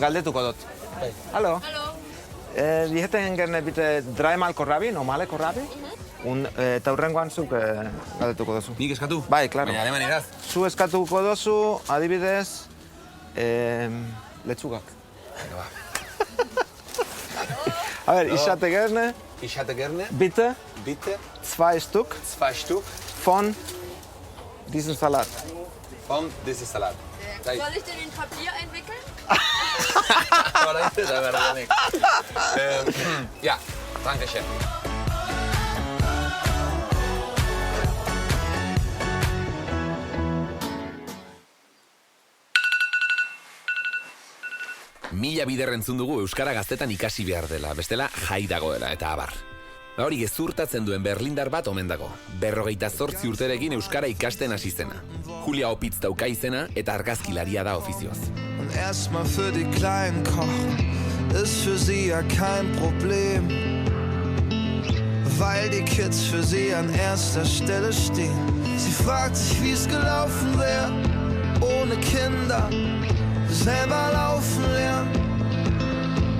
Speaker 15: Galdetuko dut. Halo. Dijeten gerne bitte dreimal kohlrabi, normale kohlrabi. Eta hurrengoan zuk galdetuko duzu.
Speaker 3: Nik eskatu?
Speaker 15: Bai, klaro.
Speaker 3: Baina alemanieraz.
Speaker 15: Zu eskatuko duzu, adibidez, letzugak. A ver, ich hätte gerne...
Speaker 3: Ich hätte gerne...
Speaker 15: Bitte?
Speaker 3: Bitte?
Speaker 15: 2 Stück.
Speaker 3: 2 Stück?
Speaker 15: Von diesem Salat.
Speaker 3: Von diesem Salat.
Speaker 11: Soll ich den in Papier einwickeln?
Speaker 3: Ja, danke schön. Mila bider entzun dugu euskara gaztetan ikasi behar dela, bestela jai dagoela eta abar. Hori gezurtatzen duen berlindar bat omen dago. 58 urterekin euskara ikasten hasi zena. Julia Opitz dauka izena eta argazkilaria da ofizioz.
Speaker 16: Und erstmal für die Kleinen kochen, ist für sie ja kein Problem. Weil die Kids für sie an erster Stelle stehen. Sie fragt sich, wie es gelaufen wäre, ohne Kinder, selber laufen lernen.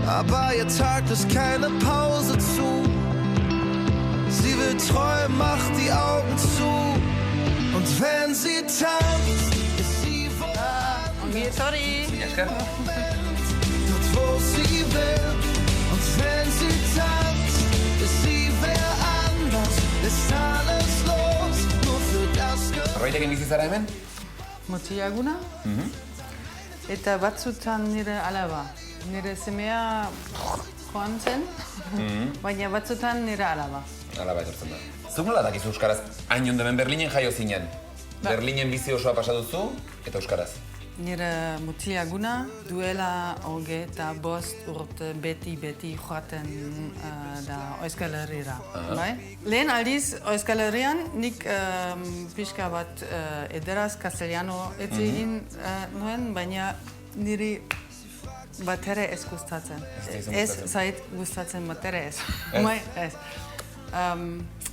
Speaker 16: Aber ihr Tag ist keine Pause zu. Sie will träumen, macht die Augen zu. Und wenn sie tanzt, ist sie woanders.
Speaker 9: Sorry.
Speaker 16: Dort, wo sie will. Und wenn sie tanzt, ist sie wer anders. Ist alles los, nur für das
Speaker 3: Horreitekin bizi zara hemen?
Speaker 17: Motilaguna. Eta batzutan nire alaba. Nire semea joan zen, baina batzutan nire alaba.
Speaker 3: Alaba etortzen da. Zuk nola dakizu euskaraz? Hain ondomen Berlinen jaio zinen. Berlinen bizi osoa pasa duzu eta euskaraz.
Speaker 17: Nire mutilaguna duela 25 urte beti joaten da Euskal Herrira. Lehen aldiz Euskal Herrian nik pixka bat ederaz castellano ez egin nuen, baina niri bat ere ez gustatzen. Ez zait gustatzen bat ere ez.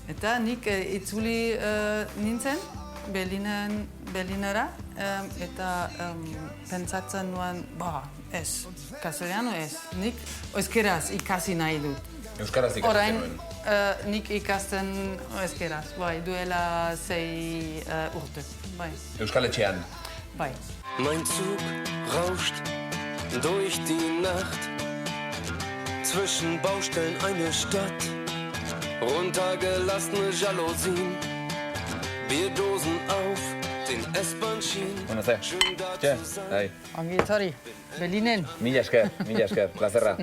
Speaker 17: Eta nik itzuli nintzen Berlinera eta pentsatzen nuen, ez, castellano ez. Nik euskeraz ikasi nahi dut.
Speaker 3: Euskaraz ikasi nuen?
Speaker 17: Orain nik ikasten euskeraz, duela 6 urte.
Speaker 3: Euskal Etxean?
Speaker 17: Bai.
Speaker 16: Mein Zug rauscht durch die Nacht, zwischen Baustellen eine Stadt, runtergelassene Jalousien, Bierdosen auf den S-Bahn-Schienen.
Speaker 3: Bueno, ze, txe, hai.
Speaker 17: Ongi etorri, Berlinen.
Speaker 3: Mila esker, plazerra.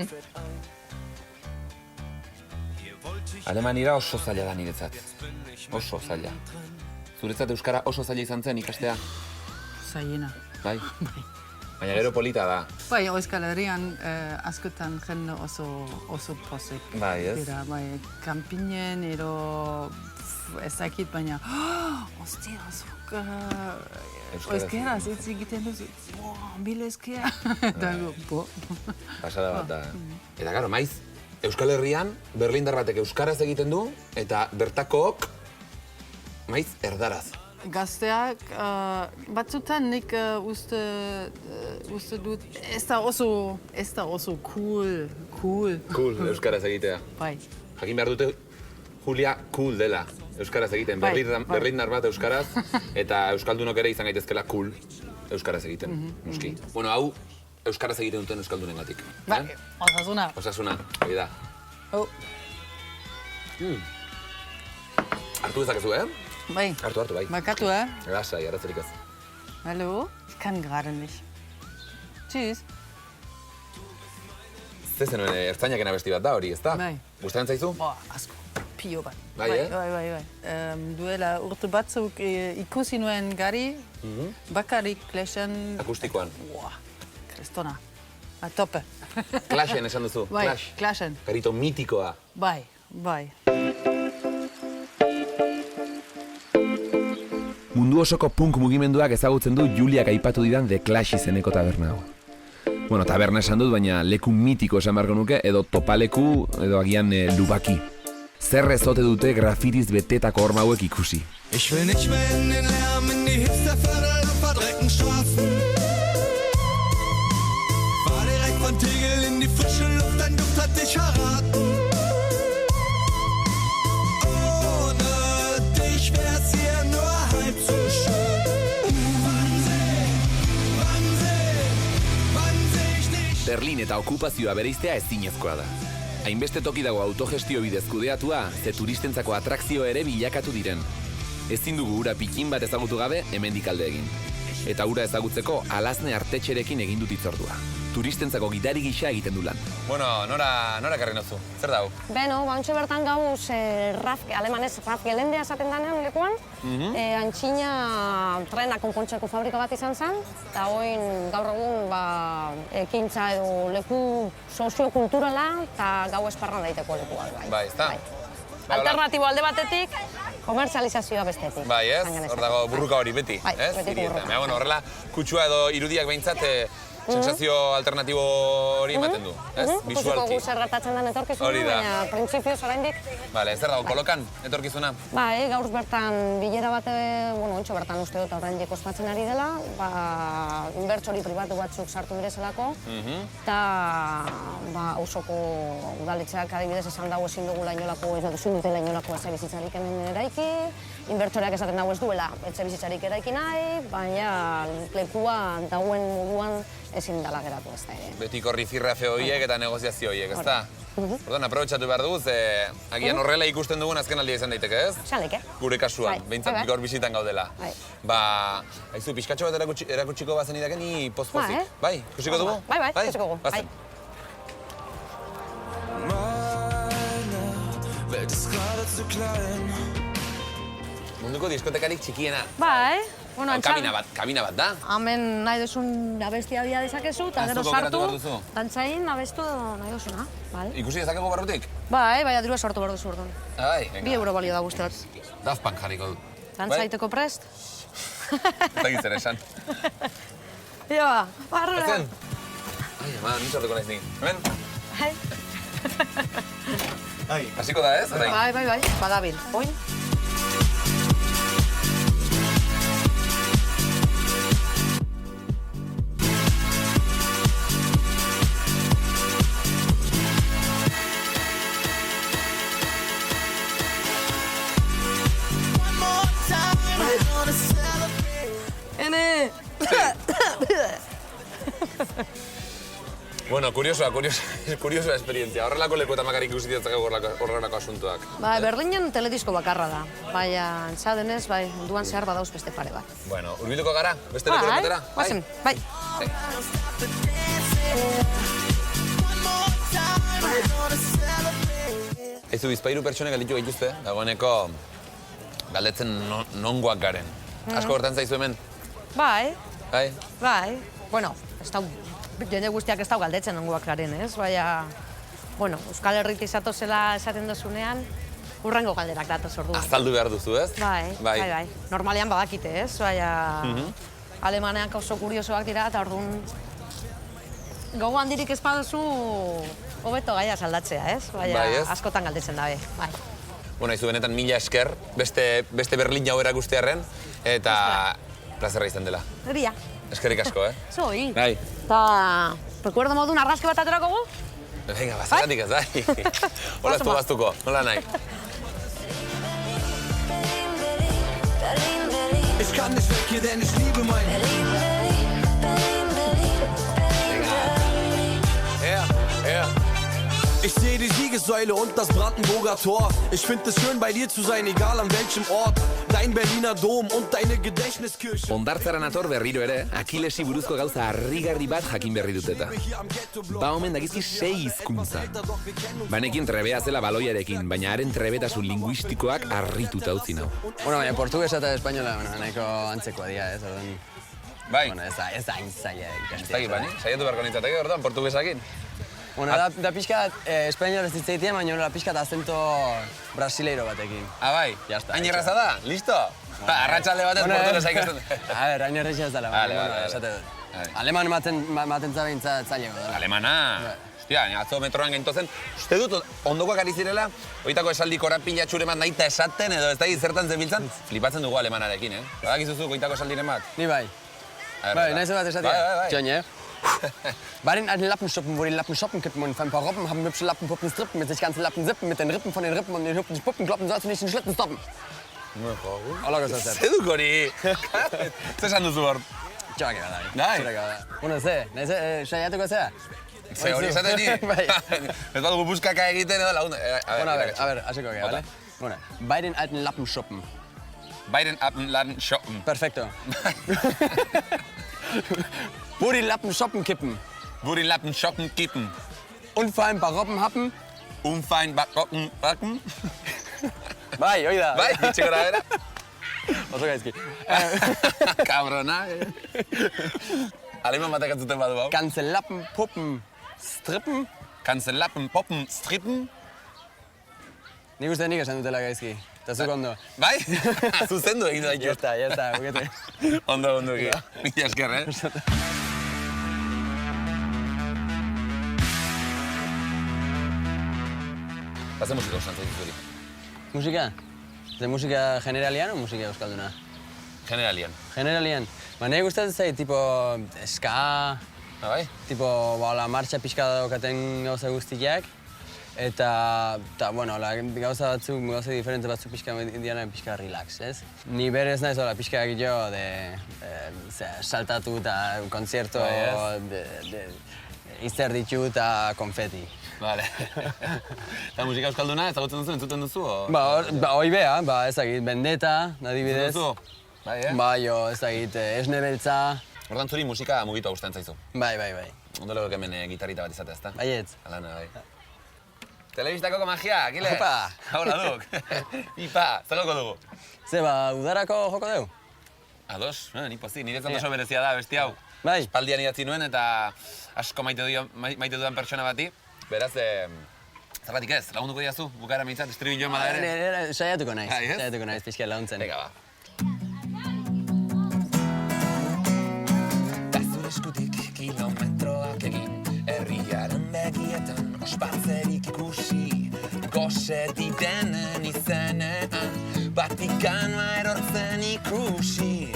Speaker 3: Alemanira oso zaila da niretzat. Oso zaila. Zuretzat euskara oso zaila izan zen ikastea?
Speaker 17: Zailena.
Speaker 3: Bai? Baina gero polita da.
Speaker 17: Bai, Euskal Herrian askotan jende oso pozik.
Speaker 3: Bai, ez?
Speaker 17: Dira, bai, kanpinen edo ez dakit, baina, ostia, zuk, euskaraz hitz egiten duzu, mil esker. Eta go,
Speaker 3: Pasada bat da. Eta gero, maiz, Euskal Herrian, berlindar batek euskaraz egiten du, eta bertakook, maiz, erdaraz.
Speaker 17: Gazteak, batzutan nik uste dut, ez da oso cool.
Speaker 3: Cool, euskaraz egitea.
Speaker 17: Bai.
Speaker 3: Jakin behar dute, Julia cool dela, euskaraz egiten. Berlindar bat euskaraz, eta euskaldunok ere izan gaitezkela cool euskaraz egiten, noski. Bueno, hau, euskaraz egiten duten euskaldunengatik.
Speaker 17: Bai, osasuna.
Speaker 3: Osasuna, hori da. Hartu dezakezu,
Speaker 17: Bai.
Speaker 3: Hartu, bai.
Speaker 17: Bakatu,
Speaker 3: Lasai, aratzerik ez.
Speaker 17: Hallo? Ich kann gerade nicht. Tschüss.
Speaker 3: Zenuen ertzainak abesti bat da hori, ezta?
Speaker 17: Bai.
Speaker 3: Gustatzen zaizu?
Speaker 17: Asko, pio bat.
Speaker 3: Bai.
Speaker 17: Duela urte batzuk ikusi nuen gari, bakarrik Clashen...
Speaker 3: Akustikoan.
Speaker 17: Kristona. Tope.
Speaker 3: Clashen esan duzu?
Speaker 17: Bai, Clashen.
Speaker 3: Garito mitikoa.
Speaker 17: Bai.
Speaker 1: Mundu osoko punk mugimenduak ezagutzen du Juliak aipatu didan The Clash izeneko taberna hau. Bueno, taberna esan dut, baina leku mitiko esan beharko nuke, edo topaleku, edo agian lubaki. Zer ez ote dute grafitiz betetako horma hauek ikusi.
Speaker 16: Ich will nicht mehr in den Lärm, in die Hipsterviertel und verdreckten Straßen. Fahr direkt von Tegel in die frische Luft, dein Duft hat dich verraten. Ohne dich wär's hier nur halb so schön.
Speaker 1: Berlin eta okupazioa bereiztea ezinezkoa da. Hainbeste toki dago autogestio bidez kudeatua, ze turistentzako atrakzio ere bilakatu diren. Ezin dugu ura pikin bat ezagutu gabe hemendik alde egin. Eta ura ezagutzeko Alazne artetxerekin egin dut hitzordua. Turistentzako gidari gisa egiten du lan.
Speaker 3: Bueno, nora karri nozu? Zer dau?
Speaker 18: Beno, bantxe bertan gauz alemanez Raf Gelendea esaten danean lekuan. Antxina trena konpontzeko fabrika bat izan zen, eta oin gaur egun ekintza edo leku soziokulturala eta gau esparran daiteko lekua.
Speaker 3: Bai, ezta?
Speaker 18: Alternatibo alde batetik, komertzializazioa bestetik.
Speaker 3: Bai, ez? Hor dago burruka hori beti, ez?
Speaker 18: Beti burruka.
Speaker 3: Horrela, kutsua edo irudiak behintzat sensazio alternatibo hori ematen du, ez?
Speaker 18: Ikusiko gu zer gertatzen den etorkizuna, baina printzipioz oraindik.
Speaker 3: Bale, zer dago, kolokan etorkizuna?
Speaker 18: Bai, gaur bertan bilera bat, ontxo bertan uste dut oraindik ospatzen ari dela, inbertsori pribatu batzuk sartu direzelako, eta auzoko udaletxeak adibidez esan dago ezin dugula inolako, ezin dutela inolako etxebizitzarik hemen eraiki, inbertsoreak esaten dago ez duela etxebizitzarik eraiki nahi, baina lekua dagoen moduan ezin dela geratu ez da ere.
Speaker 3: Betiko rifirrafe horiek eta negoziazio horiek, ez da? Orduan, aprobetxatu behar dugu, ze agian horrela ikusten dugun azken aldia izan daiteke, ez?
Speaker 18: Xaleke.
Speaker 3: Gure kasuan, behintzat gaur bizitan gaudela. Haizu, pixkatxo bat erakutsiko bazen idaken, ni poz-pozik. Bai, ikusiko dugu?
Speaker 18: Bai, ikusiko dugu.
Speaker 3: Munduko diskotekarik txikiena.
Speaker 18: Bai.
Speaker 3: Kabina bat da?
Speaker 18: Hemen nahi duzun abestia bia dezakezu, eta gero sartu, dantzain abestu nahi duzuna.
Speaker 3: Ikusi dezakego barrutik?
Speaker 18: Bai, dirua sortu behar duzu orduan.
Speaker 3: Bai, venga.
Speaker 18: 2 euro balio da guztiak.
Speaker 3: Daft Punk jarriko dut.
Speaker 18: Dantzaiteko prest?
Speaker 3: Eta gizera esan.
Speaker 18: Ia ba, barrura.
Speaker 3: Ezen? Ai, ama, nintzortuko naiz nik. Hemen? Hasiko da, ez?
Speaker 18: Bai, badabil. Oin?
Speaker 3: Bueno, kuriosoa esperientzia. Horrelako lekuetan makarik ikusi diatzakegu horrelako asuntoak.
Speaker 18: Berlinen teledisko bakarra da. Baina, antzadenez, munduan zehar badauz beste pare bat.
Speaker 3: Bueno, urbilduko gara? Beste leku batera?
Speaker 18: Guazen, bai.
Speaker 3: Aizu, bizpairu pertsonek galditu gaituzte, dagoeneko galdetzen nongoak garen. Asko hortan zaizu hemen?
Speaker 18: Bai.
Speaker 3: Bai?
Speaker 18: Bueno, jende guztiak ez dau galdetzen nongoak garen, ez? Baina, Euskal Herritik zatozela esaten dozunean, Urrengo galderak datoz orduan.
Speaker 3: Azaldu behar duzu, ez?
Speaker 18: Bai. Normalean badakite, ez? Baina alemaneak oso kuriosoak dira, eta orduan gogo handirik ez baduzu hobeto gaia aldatzea, ez? Baina askotan galdetzen dabe, bai.
Speaker 3: Bueno, izu benetan mila esker, beste Berlin jau erakustearren, eta plazerra izan dela.
Speaker 18: Egia.
Speaker 3: Eskerrik asko,
Speaker 18: Zoi.
Speaker 3: Bai.
Speaker 18: Ta, recuerdo modun argazki bat aterako gu?
Speaker 3: Venga, bazeratik ez, bai. Hola ez baztuko, nola nahi.
Speaker 16: Ich kann nicht weg hier, denn ich liebe mein Ich sehe die Siegessäule und das Brandenburger Tor. Ich finde es schön, bei dir zu sein, egal an welchem Ort. Dein Berliner Dom und deine Gedächtniskirche.
Speaker 1: Ondartzara nator berriro ere, Akilesi buruzko gauza harrigarri bat jakin berri duteta. Ba omen dagizki 6 hizkuntza. Banekin trebea zela baloiarekin, baina haren trebetasun linguistikoak harrituta utzi nau.
Speaker 14: Bueno, baina portugesa eta espainola, nahiko antzekoa dira, ez, orduan.
Speaker 3: Bai.
Speaker 14: Bueno, ez da hain zaila ikastea.
Speaker 3: Ez dakit, baina, saiatu beharko nintzateke, orduan, portugesakin.
Speaker 14: Bueno, da pixkat espainol ez ditzaitia, baina da pixkat azento brasileiro batekin.
Speaker 3: Bai? Hain erraza da? Listo? Arratxalde batez portugesa ikasten.
Speaker 14: A ber, hain erraza ez dela. Esate dut. Aleman ematen zabeintza zailego.
Speaker 3: Alemana? Hostia, atzo metroan gaintozen. Uste dut, ondokoak ari zirela, horietako esaldi korapila txure bat nahita esaten, edo ez da zertan zebiltzan, flipatzen dugu alemanarekin, Badakizuzu, horietako esaldire bat?
Speaker 14: Ni bai. Bai, nahi bat esatia. Txon, Bei den alten Lappenstuppen, wo die Lappen shoppen kippen und ein paar Robben haben hübsche Lappenpuppen strippen mit sich ganze Lappen sippen, mit den Rippen von den Rippen und den hübschen Puppenkloppen sollst du nicht den Schlitten stoppen. Hala gazatzen.
Speaker 3: Zeduk hori! Zer esan duzu hor?
Speaker 14: Txoak ega da.
Speaker 3: Nahi?
Speaker 14: Bueno, saiatuko zea?
Speaker 3: Ze hori esaten ni? Ez badugu buskaka egiten edo lagun...
Speaker 14: Bueno, a ver, hasiko ega, vale? Bueno, bei den alten Lappenschuppen.
Speaker 3: Bei den alten Lappenschuppen.
Speaker 14: Perfekto. Wo die Lappen shoppen kippen.
Speaker 3: Wo die Lappen shoppen kippen.
Speaker 14: Und vor ein paar Robben happen.
Speaker 3: Und vor ein paar Robben backen.
Speaker 14: Bai, hoi da.
Speaker 3: Bai, itxe gora bera.
Speaker 14: Oso gaizki.
Speaker 3: Cabrona. Aleman batek atzuten badu hau.
Speaker 14: Ganze Lappen, Puppen, Strippen.
Speaker 3: Ganze Lappen, Puppen, Strippen.
Speaker 14: Nik uste nik esan dutela gaizki. Eta zuk ondo.
Speaker 3: Bai? Zuzendu egin da ikut.
Speaker 14: Ya está, bukete.
Speaker 3: Ondo egi. Mila esker, Bazen musika usantzai zuzuri?
Speaker 14: Musika? Ze musika generalian o musika euskalduna?
Speaker 3: Generalian.
Speaker 14: Generalian? Ba, nahi gustatzen zait, tipo, ska...
Speaker 3: Bai?
Speaker 14: Tipo, la martxa pixka daukaten gauza guztiak. Eta, bueno, gauza diferente batzuk pixka indiana pixka relax, ez? Ni berez naiz hola pixka egiteo saltatu eta kontzerto izter ditu eta konfeti.
Speaker 3: Vale. Eta musika euskalduna ezagutzen duzu, entzuten duzu?
Speaker 14: Ba, hoi beha, ezagit, Vendetta, adibidez.
Speaker 3: Entzuten duzu? Bai,
Speaker 14: Bai, ezagit, Esne Beltza.
Speaker 3: Ordan zuri musika mugitu gustatzen zaizu?
Speaker 14: Bai.
Speaker 3: Ondo lego hemen gitarrita bat izatea, ezta?
Speaker 14: Baietz.
Speaker 3: Alana, bai. Telebistako magia, Akile!
Speaker 14: Opa!
Speaker 3: Hola, Duk! Ipa, zer joko dugu?
Speaker 14: Ze, udarako joko dugu?
Speaker 3: Ados, ni pozik, niretzat oso berezia da besti hau.
Speaker 14: Bai.
Speaker 3: Espaldian idatzi nuen eta asko maite dudan pertsona bati. Beraz, zerbatik ez, lagunduko diazu, bukaera mintzat, estribilloan bada ere?
Speaker 14: Saiatuko naiz, pixka laguntzen.
Speaker 3: Ega, ba. Zure eskutik kilometroak egin, herriaren begietan ospatzerik ikusi, gose ditenen izenean, Vatikanoa erortzen ikusi.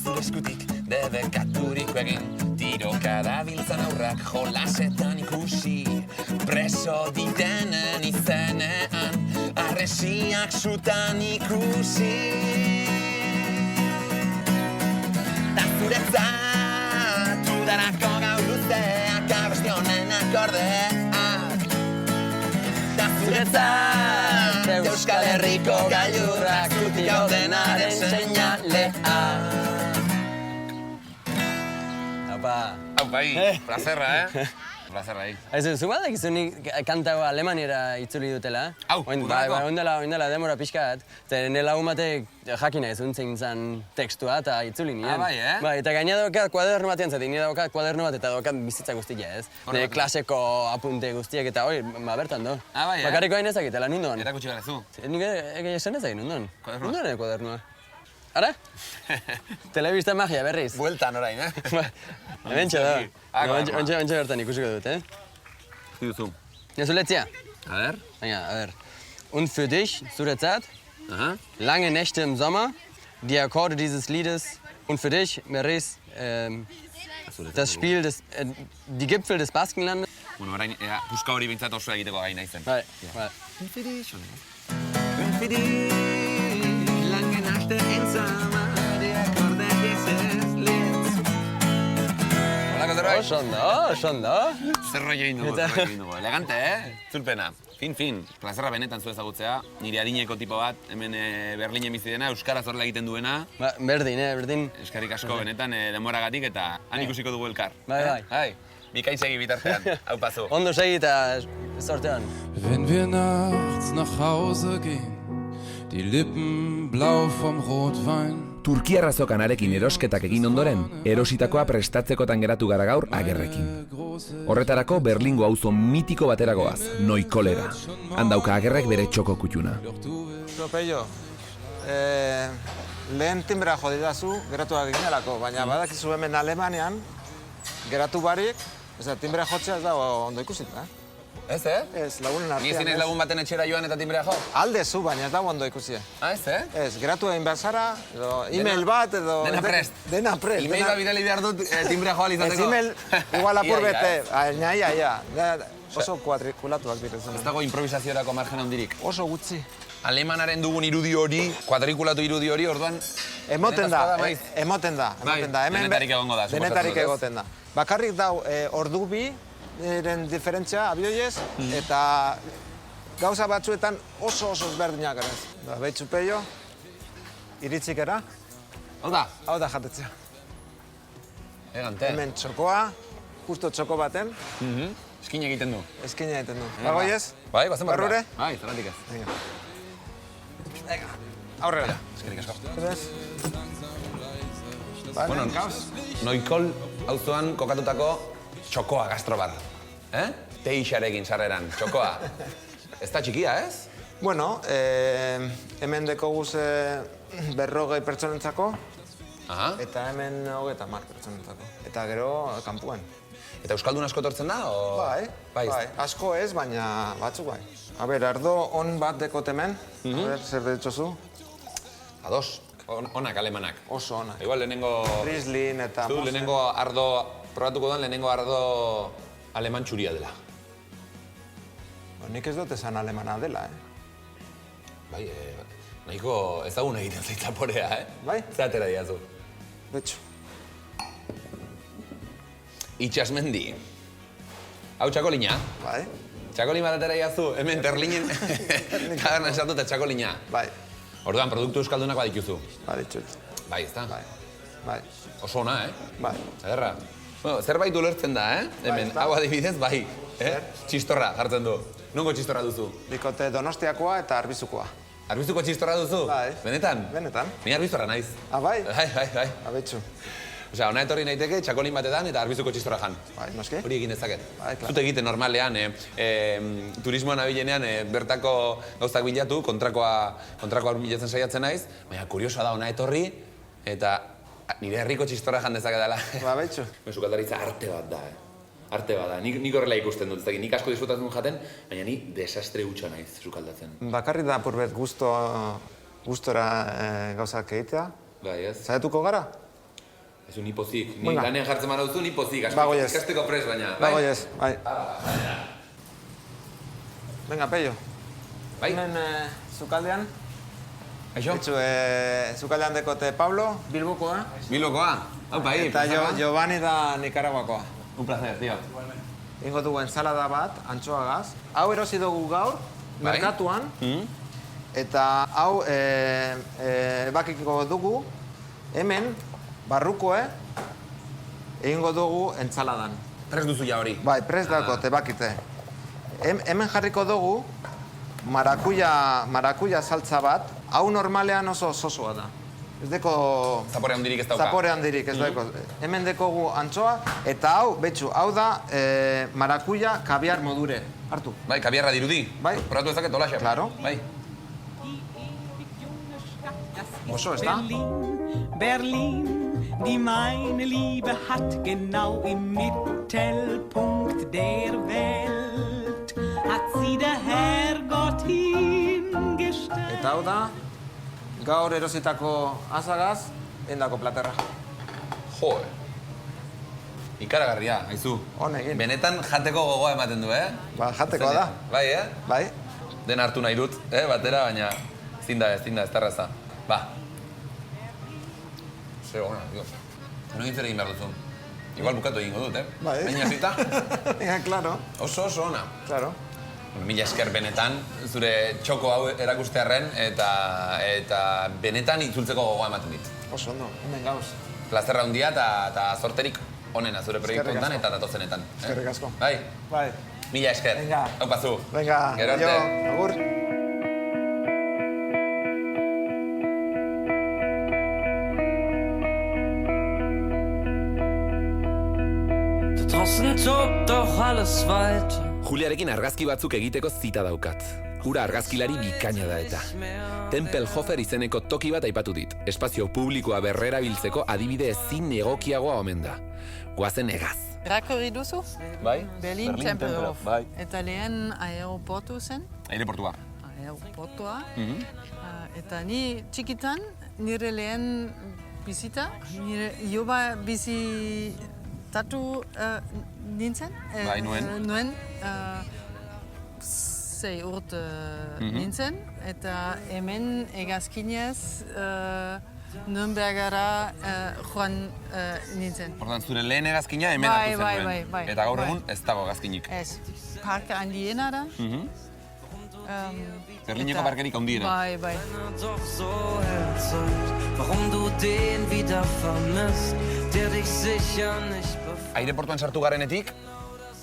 Speaker 3: Zure eskutik debekaturiko egin, tirokada biltzan aurrak jolasetan ikusi, preso ditenen izenean, arresiak sutan ikusi. Ta zuretzat, udarako gau luzeak, abesti honen akordeak. Ta zuretzat, Euskal Herriko gailurrak, zutik gaudenaren seinaleak. Hau bai, plazerra, plazer bai.
Speaker 14: Aizu, zu badak izunik kanta alemaniera itzuli dutela?
Speaker 3: Hau,
Speaker 14: udalako? Oindela demora pixka bat. Eta nire lagun batek jakina izuntzen zan tekstua eta itzuli nien.
Speaker 3: Bai,
Speaker 14: Bai, eta gaina daukat kuaderno batean zatik, nire daukat kuaderno bat eta daukat bizitza guztia, ez? Nire klaseko apunte guztiak eta hori, bertan do.
Speaker 3: Bai,
Speaker 14: Bakarriko hain ezakitela, nundon?
Speaker 3: Erakutsi gara zu.
Speaker 14: Nik esan ezakit, nundon? Nundon ere kuadernoa? Ara? Telebista magia berriz.
Speaker 3: Bueltan orain,
Speaker 14: Hementxe da. Hementxe bertan ikusiko dut,
Speaker 3: Zuduzu.
Speaker 14: Zuletzia?
Speaker 3: A ber?
Speaker 14: Ja, a ber. Und für dich, zuretzat, lange Nächte im Sommer, die Akkorde dieses Liedes und für dich, Meris, das Spiel, die Gipfel des Baskenlandes.
Speaker 3: Bueno, orain, puska hori bintzat oso egiteko gai naizen.
Speaker 14: Bai.
Speaker 3: Lange Nächte im Sommer, die Akkorde dieses Liedes. Holako zerbait?
Speaker 14: Oso ondo.
Speaker 3: Zer roi egin dugu, Elegante, Zulpena. Fin. Plazerra benetan zu ezagutzea. Nire adineko tipo bat, hemen Berlinen bizi dena, euskaraz horrela egiten duena.
Speaker 14: Berdin.
Speaker 3: Eskarik asko benetan denboragatik eta han ikusiko dugu elkar.
Speaker 14: Bai.
Speaker 3: Bikain segi bitartean, hau pazu.
Speaker 14: Ondo segi eta sortean.
Speaker 7: Wenn wir nachts nach Hause gehen, die Lippen blau vom Rotwein.
Speaker 1: Turkiar azokanarekin erosketak egin ondoren, erositakoa prestatzekotan geratu gara gaur Agerrekin. Horretarako Berlingo auzo mitiko bateragoaz, Noikolera. Handauka Agerrek bere txoko kutxuna.
Speaker 15: Pello, lehen timbrea jodidazu geratuak ginelako, baina badakizu hemen Alemanian, geratu barik, timbrea jotzea ez dago ondo ikusit,
Speaker 3: Ez,
Speaker 15: Ez, lagunen artean.
Speaker 3: Ni ezin ez lagun baten etxera joan eta timbrea jo?
Speaker 15: Aldezu, baina ez dago ondo ikusi.
Speaker 3: Ez,
Speaker 15: Ez, geratu egin behar zara, edo email bat, edo...
Speaker 3: Dena prest.
Speaker 15: Dena prest.
Speaker 3: Emaila bidali behar dut timbrea joa izateko.
Speaker 15: Ez email, igual apur bete, ia. Oso kuadrikulatuak direzen.
Speaker 3: Ez dago improvisaziorako margen handirik.
Speaker 15: Oso gutxi.
Speaker 3: Alemanaren dugun irudi hori, kuadrikulatu irudi hori, orduan...
Speaker 15: Emoten da.
Speaker 3: Denetarik egongo da.
Speaker 15: Denetarik egoten da. Bakarrik dau ordu bi, eren diferentzia, abioiez, eta gauza batzuetan oso ezberdinak ere. Behitzu Pello, iritzikera.
Speaker 3: Hau da?
Speaker 15: Hau da jatetzea.
Speaker 3: Egante.
Speaker 15: Hemen txokoa, justo txoko baten.
Speaker 3: Eskin egiten du.
Speaker 15: Bagoiez?
Speaker 3: Bai, bazen
Speaker 15: barrure?
Speaker 3: Bai, zeratik ez.
Speaker 15: Venga, aurrera.
Speaker 3: Eskerik asko.
Speaker 15: Bueno,
Speaker 3: Noikol auzoan kokatutako txokoa gastrobar. Teixarekin sarreran, txokoa. Ez da txikia, ez?
Speaker 15: Bueno, hemen dekoguz 40 pertsonentzako, eta hemen 30 pertsonentzako. Eta gero, kanpuan.
Speaker 3: Eta euskaldun asko tortzen da, o...?
Speaker 15: Bai. Asko ez, baina batzuk bai. A ber, ardo on bat dekot hemen. A ber, zer detxozu?
Speaker 3: Ados, onak alemanak.
Speaker 15: Oso onak.
Speaker 3: Igual lehenengo...
Speaker 15: Riesling eta...
Speaker 3: Zu lehenengo ardo, probatuko da, lehenengo ardo aleman txuria dela.
Speaker 15: Nik ez dut esan alemana dela,
Speaker 3: Bai, nahiko ezagun egiten zaitzaporea,
Speaker 15: Bai?
Speaker 3: Zatera diazu.
Speaker 15: Betxo.
Speaker 3: Itxasmendi. Hau txakolina?
Speaker 15: Bai.
Speaker 3: Txakolin bat atera diazu, hemen Berlinen taberna esatu eta txakolina.
Speaker 15: Bai.
Speaker 3: Orduan, produktu euskaldunak badituzu.
Speaker 15: Baditut.
Speaker 3: Bai, ezta?
Speaker 15: Bai.
Speaker 3: Oso ona,
Speaker 15: Bai.
Speaker 3: Ederra. Bueno, zerbait ulertzen da, Hemen, hau adibidez, bai. Txistorra jartzen du. Nongo txistorra duzu?
Speaker 15: Bikote Donostiakoa eta Arbizukoa.
Speaker 3: Arbizuko txistorra duzu?
Speaker 15: Bai.
Speaker 3: Benetan?
Speaker 15: Benetan.
Speaker 3: Ni arbiztorra naiz.
Speaker 15: Bai?
Speaker 3: Bai.
Speaker 15: Abetxu.
Speaker 3: Osea, ona etorri naiteke, txakolin batetan eta arbizuko txistorra jan.
Speaker 15: Bai, noski?
Speaker 3: Hori egin dezaket.
Speaker 15: Bai, klaro.
Speaker 3: Zut egiten normalean, turismoan abilenean bertako gauzak bilatu, kontrakoa bilatzen saiatzen naiz, baina kuriosoa da ona etorri, eta nire herriko txistorra jan dezaketala.
Speaker 15: Ba, betxu.
Speaker 3: Sukaldaritza arte bat da, Arte bat da. Nik horrela ikusten dut, nik asko disfrutatzen jaten, baina ni desastre hutsa naiz sukaldatzen.
Speaker 15: Bakarrik da purbet gustora gauzak egitea.
Speaker 3: Bai, ez?
Speaker 15: Zaituko gara?
Speaker 3: Ez ni pozik. Ni lanean jartzen mara duzu, ni pozik. Ikasteko prest baina.
Speaker 15: Bagoiez, bai. Venga, Pello.
Speaker 3: Bai?
Speaker 15: Hemen zukaldean.
Speaker 3: Aixo?
Speaker 15: Zukaldean dekote Pablo, Bilbokoa.
Speaker 3: Bilbokoa? Hau, bai.
Speaker 15: Eta Giovanni da Nicaraguakoa.
Speaker 3: Un placer, tío.
Speaker 15: Ingo dugu ensalada bat, antxoagaz. Hau erosi dugu gaur, merkatuan. Eta hau bakiko dugu, hemen, barrukoe, egingo dugu entzaladan.
Speaker 3: Prest duzu ja hori.
Speaker 15: Bai, prest daukot, ebakite. Hemen jarriko dugu marakuja saltza bat, hau normalean oso sosoa da. Ez deko...
Speaker 3: Zapore handirik ez dauka.
Speaker 15: Zapore handirik ez dauka. Hemen dekogu antxoa, eta hau, betxu, hau da marakuja kabiar modure. Hartu.
Speaker 3: Bai, kabiarra dirudi.
Speaker 15: Bai.
Speaker 3: Probatu ezaket hola, xef.
Speaker 15: Claro.
Speaker 3: Bai.
Speaker 15: Oso, ez da?
Speaker 19: Berlin, die meine Liebe hat genau im Mittelpunkt der Welt, hat sie der Herrgott hingestellt.
Speaker 15: Eta hau da, gaur erositako azagaz, endako platerra.
Speaker 3: Jo, ikaragarria, haizu.
Speaker 15: Honegin.
Speaker 3: Benetan jateko gogoa ematen du,
Speaker 15: Ba, jatekoa da.
Speaker 3: Bai,
Speaker 15: Bai.
Speaker 3: Den hartu nahi dut, batera, baina ezin da, ez tarraza. Ba. Ze ona, tío. Honekin zer egin behar duzu. Igual bukatu egingo dut,
Speaker 15: Bai.
Speaker 3: Baina zita?
Speaker 15: Ja, claro.
Speaker 3: Oso ona.
Speaker 15: Claro.
Speaker 3: Mila esker benetan, zure txoko hau erakustearren, eta benetan itzultzeko gogoa ematen dit.
Speaker 15: Oso ondo, hemen gauz.
Speaker 3: Plazerra handia eta zorterik onena zure proiektu hontan eta datozenetan.
Speaker 15: Eskerrik asko.
Speaker 3: Bai?
Speaker 15: Bai.
Speaker 3: Mila esker.
Speaker 15: Venga.
Speaker 3: Aupa zu.
Speaker 15: Venga,
Speaker 3: Gero arte.
Speaker 15: agur.
Speaker 7: Draußen tobt doch alles weiter.
Speaker 1: Juliarekin argazki batzuk egiteko zita daukat. Hura argazkilari bikaina da eta. Tempelhofer izeneko toki bat aipatu dit. Espazio publikoa berrerabiltzeko adibide ezin egokiagoa omen da. Goazen egaz.
Speaker 17: Irakurri duzu?
Speaker 3: Bai.
Speaker 17: Berlin Tempelhof.
Speaker 3: Bai.
Speaker 17: Eta lehen aeroportu zen?
Speaker 3: Aireportua.
Speaker 17: Aeroportua. Eta ni txikitan nire lehen bizita, nire joba bizitatu nintzen.
Speaker 3: Bai, nuen.
Speaker 17: Nuen 6 urte nintzen, eta hemen egazkinez Nürnbergara joan nintzen.
Speaker 3: Ordan zure lehen egazkina hemen hartu zenuen.
Speaker 17: Bai.
Speaker 3: Eta gaur egun ez dago egazkinik.
Speaker 17: Ez. Parke handiena da.
Speaker 3: Berlineko parkerik handiena.
Speaker 17: Bai.
Speaker 7: Doch so erzeugt, warum du den wieder vermisst, der dich sicher nicht befreit.
Speaker 3: Aireportuan sartu garenetik,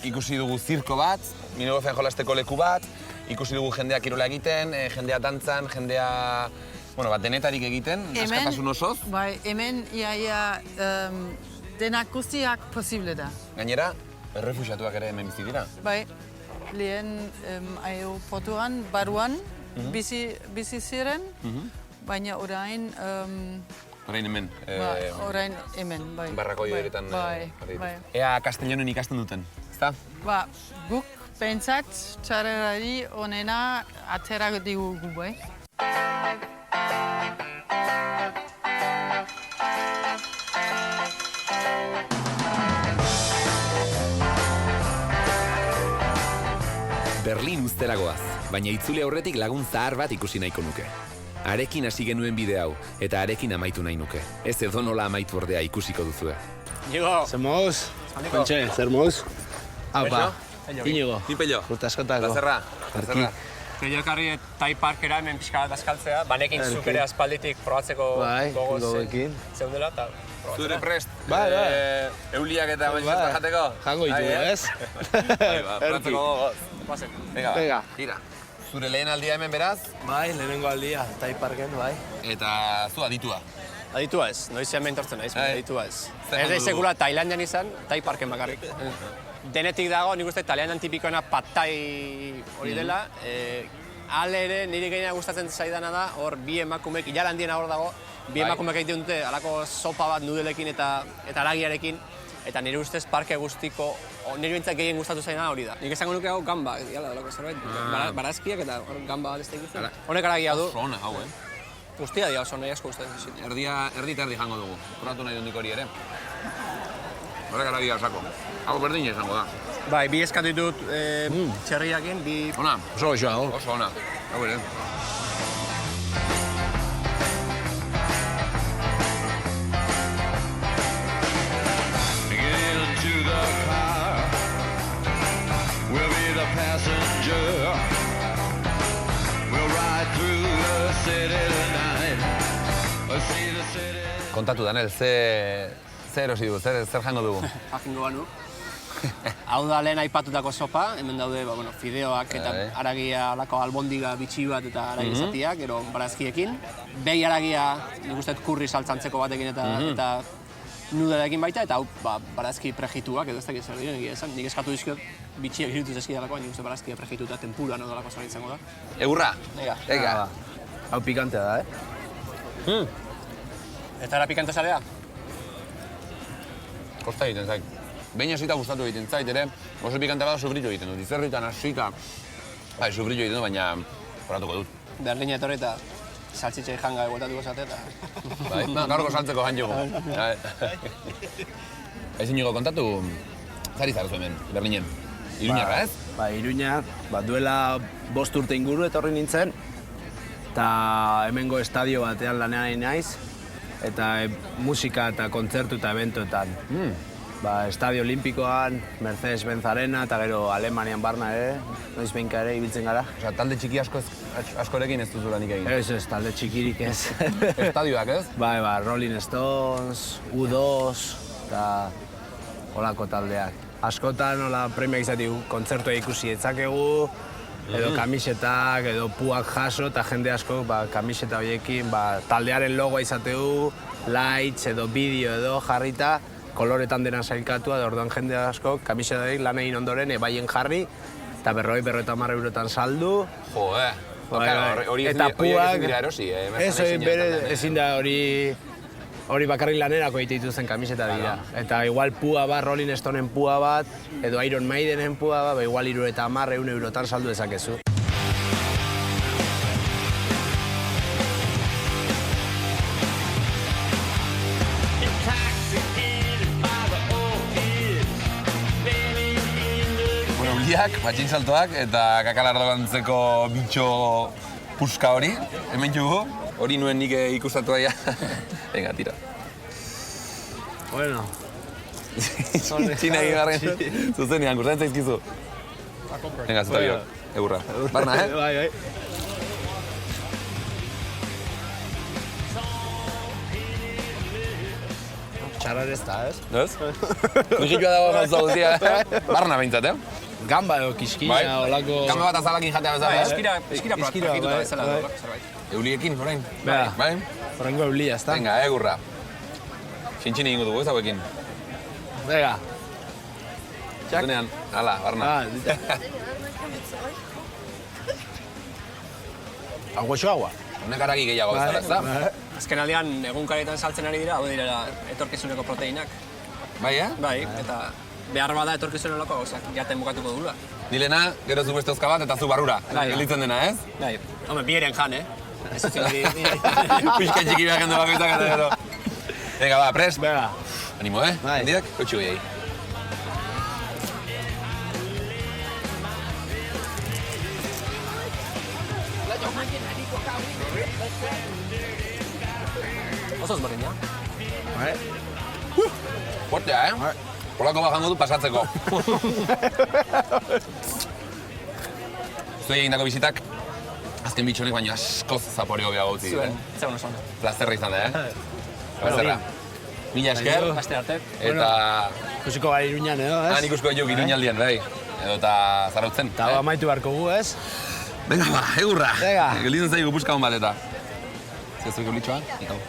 Speaker 3: ikusi dugu zirko bat, minigolfean jolasteko leku bat, ikusi dugu jendea kirola egiten, jendea dantzan, jendea, denetarik egiten, askatasun osoz.
Speaker 17: Bai, hemen iaia denak guztiak posible da.
Speaker 3: Gainera, errefuxiatuak ere hemen bizi dira.
Speaker 17: Bai, lehen aeroportuan, baruan, bizi ziren, baina orain...
Speaker 3: Orain hemen.
Speaker 17: Orain hemen, bai.
Speaker 3: Barrakoi horietan.
Speaker 17: Bai.
Speaker 3: Ea Castellanon ikasten duten, ezta?
Speaker 17: Ba, guk pentsat txarrerari onena atera digugu, bai.
Speaker 1: Berlin ustera goaz, baina itzule aurretik lagun zahar bat ikusi nahiko nuke. Arekin hasi genuen bide hau, eta arekin amaitu nahi nuke. Ez edonola amaitu ordea ikusiko duzue.
Speaker 20: Inigo! Zer moz? Kontxe, zer moz? Apa, Inigo.
Speaker 3: Ni Pello.
Speaker 20: Urtaskotako.
Speaker 3: Plazerra.
Speaker 2: Pello ekarri Tai Parkera hemen pixka bat azkaltzea, banekin zuk ere aspalditik probatzeko gogoekin. Zeundela, eta
Speaker 3: zure prest?
Speaker 20: Bai.
Speaker 3: Euliak eta bainzeta jateko?
Speaker 20: Jango ditu, ez?
Speaker 3: Probatzeko gogoz. Venga, gira. Zure lehen aldia hemen beraz?
Speaker 20: Bai, lehenengo aldia, Tai Parken, bai.
Speaker 3: Eta zu aditua?
Speaker 2: Aditua ez, noizean mentortzen naiz, aditua ez. Ez da sekula Tailandian izan, Tai Parken bakarrik. Denetik dago, nik uste Tailandian tipikoena pad thai hori dela. Hale ere, niri gehiago gustatzen zaidana da, hor bi emakumek, ilara handiena hor dago, bi emakumek egiten dute alako sopa bat nudelekin eta aragiarekin. Eta nire ustez parke guztiko, nire bintzak gehien gustatu zaidana hori da. Nik esango nuke hau gamba, dalako zerbait, barazkiak eta gamba bat ez da ikusten. Honek aragia du.
Speaker 3: Oso ona, hau,
Speaker 2: Guztia dira oso nahi asko gustatzen zitu.
Speaker 3: Erdi eta erdi jango dugu, probatu nahi dundik hori ere. Horrek aragia osako. Hau berdin izango da.
Speaker 2: Bai, bi eskatu ditut txerriakin, bi...
Speaker 3: Ona?
Speaker 20: Oso osoa, hau.
Speaker 3: Oso ona. Hau ere. Kontatu, Daniel, zer erosi dugu, zer jango dugu?
Speaker 2: Jakingo banu. Hau da lehen aipatutako sopa, hemen daude fideoak eta haragia alako albondiga bitxi bat eta haragia zatiak, gero barazkiekin. Behi haragia, nik uste kurri saltzantzeko batekin eta nudelekin baita, eta hau barazki prejituak, edo ez dakit zer dira, esan. Nik eskatu dizkiot bitxiak irituz eskidalako, nik uste barazkia prejituta tempura nodalako zara izango da.
Speaker 3: Egurra?
Speaker 2: Ega.
Speaker 20: Hau pikantea da,
Speaker 2: Eta era pikante zarea?
Speaker 3: Kosta egiten zait. Behin hasita gustatu egiten zait, ere, oso pikante bada sofritu egiten dut. Izerritan hasita, sofritu egiten dut, baina horatuko dut.
Speaker 2: Berlina etorri eta saltxitxai janga egueltatuko zate eta...
Speaker 3: Bai, gaurko saltzeko jantxugu. Ezin nigo kontatu, zari zarezu hemen, Berlinen? Iruñarra, ez?
Speaker 20: Ba, Iruña, duela 5 urte inguru etorri nintzen, eta hemengo estadio batean lanean nahi naiz, eta musika eta kontzertu eta eventoetan. Estadio Olimpikoan, Mercedes-Benz Arena, eta gero Alemanian barna ere, noiz behinka ere ibiltzen gara.
Speaker 3: Osa, talde txiki askorekin ez duzula nik egin?
Speaker 20: Ez, talde txikirik ez.
Speaker 3: Estadioak ez?
Speaker 20: Bai, Rolling Stones, U2, eta holako taldeak. Askotan, premiak izatik, kontzertua ikusi etzakegu, edo kamisetak, edo puak jaso, eta jende asko kamiseta horiekin taldearen logoa izategu, lights edo bideo edo jarrita, koloretan dena sailkatua, da orduan jende asko kamisetarik lan egin ondoren ebaien jarri, eta 50 eurotan saldu.
Speaker 3: Jo, hori ezin dira erosi,
Speaker 20: ezin da hori bakarrik lanerako egite dituzten kamiseta dira. Eta igual pua bat, Rolling Stoneen pua bat, edo Iron Maidenen pua bat, igual 50 eurotan saldu dezakezu.
Speaker 3: Matxin saltoak eta kakalardogantzeko bitxo puska hori, hemen jugu. Hori nuen nik ikustatu aia. Venga, tira.
Speaker 20: Bueno.
Speaker 3: Txina egin garren, zuzenean, gustatzen zaizkizu. Venga, zuta biok, egurra. Barna,
Speaker 20: Bai. Txarar ez da, ez?
Speaker 3: Ez? Kuxitua dago gauza guztia, barna behintzat,
Speaker 20: Gamba edo kiskina, olako...
Speaker 3: Gamba bat azalakin jatea bezala,
Speaker 2: Eskira prakituta bezala da, zerbait.
Speaker 3: Euliekin, orain?
Speaker 20: Bai, horrengo eulia, ez da?
Speaker 3: Venga, egurra. Txintxin egingo dugu ez hauekin.
Speaker 20: Venga.
Speaker 3: Zutenean, hala, barna.
Speaker 20: Agua xo agua.
Speaker 3: Honek aragi gehiago bezala, ez da?
Speaker 2: Azken aldean, egunkarietan saltzen ari dira, hau dira etorkizuneko proteinak.
Speaker 3: Bai,
Speaker 2: Bai, eta behar bada etorkizunelako gauzak jaten bukatuko dugula.
Speaker 3: Nilena, gero zu beste bat eta zu barrura. Gelditzen dena, ez?
Speaker 2: Bai, home, bi eren jan, Ez dut zinari...
Speaker 3: Pixka txiki behar gendu bakoitzak eta gero. Venga, ba, prest?
Speaker 20: Venga.
Speaker 3: Animo, Handiak, kotxu gehiagin.
Speaker 2: Oso ezberdin,
Speaker 20: Bai.
Speaker 3: Fuertea, Polako bat jango dut pasatzeko. Zuei egindako bizitak, azken bitxonek baino askoz zaporio behago utzi.
Speaker 2: Zuen oso.
Speaker 3: Plazerra izan da, Plazerra. Mila esker.
Speaker 2: Aste arte.
Speaker 3: Eta...
Speaker 20: Ikusiko gara Iruñan, edo, ez?
Speaker 3: Ikusko juk Iruñaldian, bai. Edo eta zarautzen.
Speaker 20: Eta amaitu beharko gu, ez?
Speaker 3: Venga, ba, egurra.
Speaker 20: Venga.
Speaker 3: Gelditzen zaigu puska hon bat eta. Zezuiko litxoa, ikau.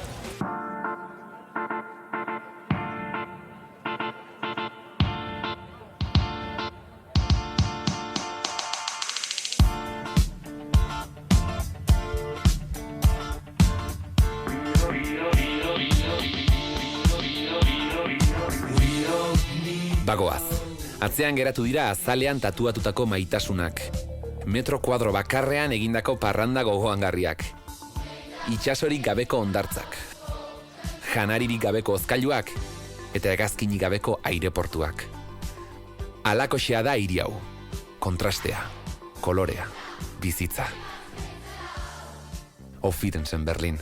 Speaker 3: Bagoaz. Atzean geratu dira azalean tatuatutako maitasunak. Metro kuadro bakarrean egindako parranda gogoangarriak. Itxasorik gabeko hondartzak. Janaririk gabeko hozkailuak eta hegazkinik gabeko aireportuak. Halakoxea da hiri hau. Kontrastea, kolorea, bizitza. Auf Wiedersehen, Berlin.